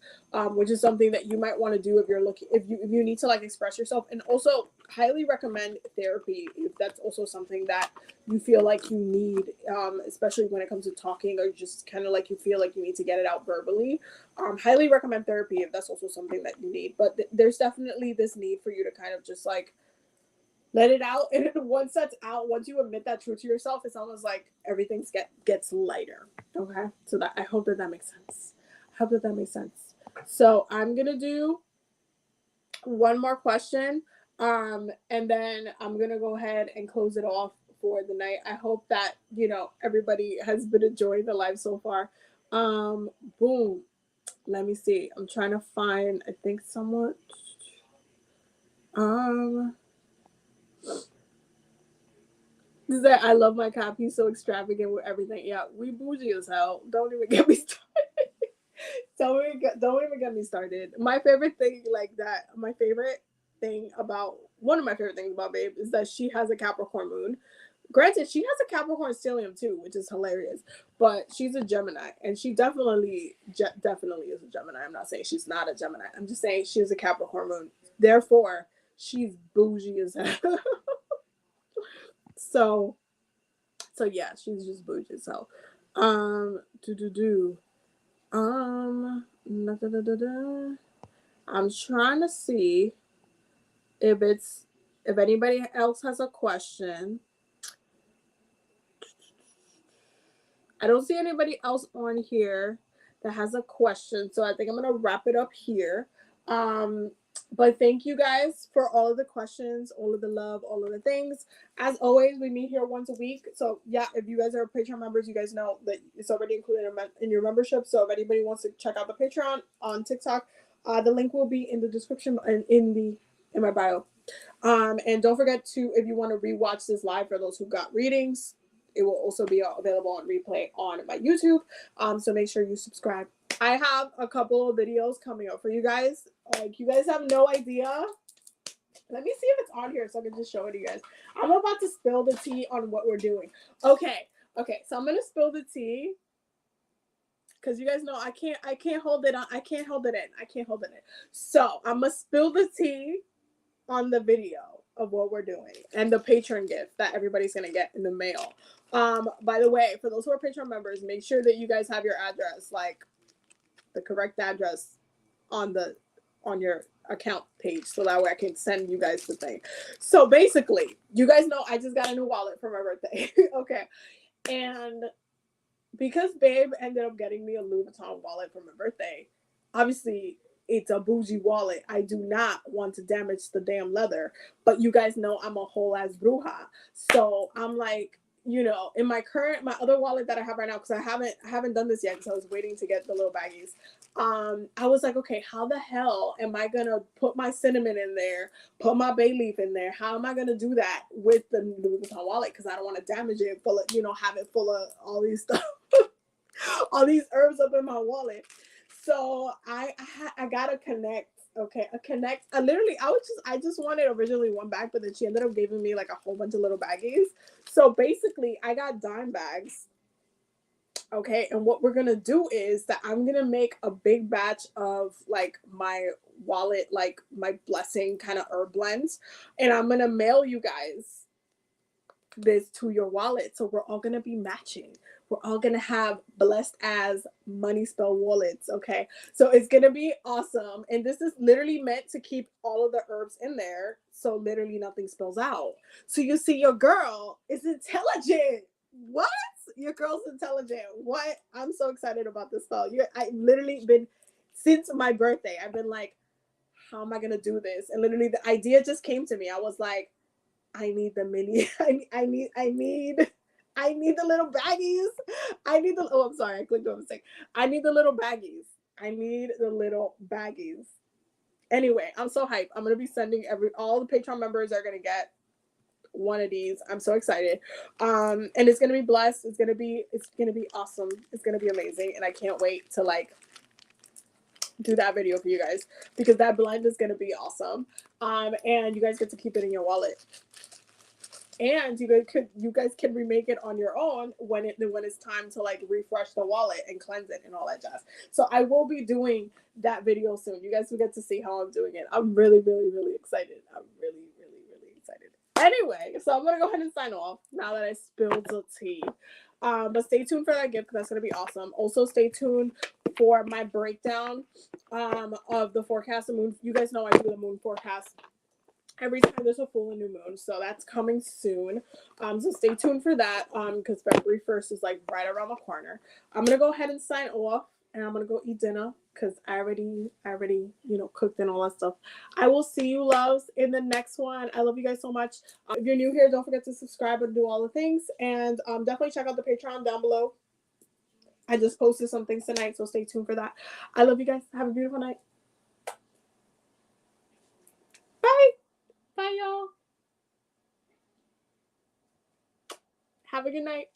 which is something that you might want to do if you're looking, if you need to like express yourself. And also highly recommend therapy if that's also something that you feel like you need, especially when it comes to talking, or just kind of like you feel like you need to get it out verbally. Highly recommend therapy if that's also something that you need. But there's definitely this need for you to kind of just like let it out. And once that's out, once you admit that truth to yourself, it's almost like everything gets lighter. Okay, so that, I hope that makes sense. I hope that makes sense. So I'm gonna do one more question, and then I'm gonna go ahead and close it off for the night. I hope that everybody has been enjoying the live so far. Boom. Let me see. I'm trying to find. I think someone. That I love my cop. He's so extravagant with everything. Yeah, we bougie as hell. Don't even get me started. Don't even get me started. My favorite thing, like that, one of my favorite things about Babe is that she has a Capricorn moon. Granted, she has a Capricorn stellium too, which is hilarious. But she's a Gemini, and she definitely is a Gemini. I'm not saying she's not a Gemini. I'm just saying she's a Capricorn moon. Therefore, she's bougie as hell. So yeah, she's just bougie as hell. I'm trying to see if anybody else has a question. I don't see anybody else on here that has a question, so I think I'm gonna wrap it up here. Um, but thank you guys for all of the questions, all of the love, all of the things. As always, we meet here once a week. So yeah, if you guys are Patreon members, you guys know that it's already included in your membership. So if anybody wants to check out the Patreon on TikTok, the link will be in the description and in my bio. And don't forget to, if you want to rewatch this live for those who got readings, it will also be available on replay on my YouTube. So make sure you subscribe. I have a couple of videos coming up for you guys. Like, you guys have no idea. Let me see if it's on here so I can just show it to you guys. I'm about to spill the tea on what we're doing. Okay. So I'm gonna spill the tea because you guys know I can't hold it on. I can't hold it in. So I'm gonna spill the tea on the video of what we're doing and the Patreon gift that everybody's gonna get in the mail. By the way, for those who are Patreon members, make sure that you guys have your address, like the correct address on your account page, so that way I can send you guys the thing. So basically, you guys know I just got a new wallet for my birthday. Okay. And because Babe ended up getting me a Louis Vuitton wallet for my birthday, obviously it's a bougie wallet. I do not want to damage the damn leather, but you guys know I'm a whole ass bruja. So I'm like, you know, in my other wallet that I have right now, because I haven't done this yet, because I was waiting to get the little baggies. I was like, okay, how the hell am I gonna put my cinnamon in there, put my bay leaf in there? How am I gonna do that with the Louis Vuitton wallet? Because I don't want to damage it, full of, you know, have it full of all these stuff, all these herbs up in my wallet. So I gotta connect. Okay, a connect. I just wanted originally one bag, but then she ended up giving me like a whole bunch of little baggies. So basically, I got dime bags. Okay, and what we're gonna do is that I'm gonna make a big batch of like my wallet, like my blessing kind of herb blends, and I'm gonna mail you guys this to your wallet. So we're all gonna be matching. We're all gonna have blessed as money spell wallets. Okay, so it's gonna be awesome. And this is literally meant to keep all of the herbs in there, so literally nothing spills out. So you see, your girl is intelligent. What? Your girl's intelligent. What? I'm so excited about this spell. I literally been, since my birthday, I've been like, how am I gonna do this? And literally the idea just came to me. I was like, I need the mini. I need the little baggies. I'm sorry, I clicked on the mistake. I need the little baggies. I need the little baggies. Anyway, I'm so hyped. I'm gonna be sending all the Patreon members are gonna get one of these. I'm so excited. And it's gonna be blessed. It's gonna be awesome. It's gonna be amazing. And I can't wait to like do that video for you guys, because that blend is gonna be awesome. And you guys get to keep it in your wallet. And you guys can remake it on your own when it's time to like refresh the wallet and cleanse it and all that jazz. So I will be doing that video soon. You guys will get to see how I'm doing it. I'm really, really, really excited. I'm really, really, really excited. Anyway, so I'm gonna go ahead and sign off now that I spilled the tea. But stay tuned for that gift, because that's gonna be awesome. Also, stay tuned for my breakdown of the forecast. The moon. You guys know I do the moon forecast every time there's a full and new moon, so that's coming soon. So stay tuned for that, because February 1st is like right around the corner. I'm gonna go ahead and sign off, and I'm gonna go eat dinner, because I already cooked and all that stuff. I will see you loves in the next one. I love you guys so much. If you're new here, don't forget to subscribe and do all the things, and definitely check out the Patreon down below. I just posted some things tonight, so stay tuned for that. I love you guys. Have a beautiful night. Bye. Bye, y'all. Have a good night.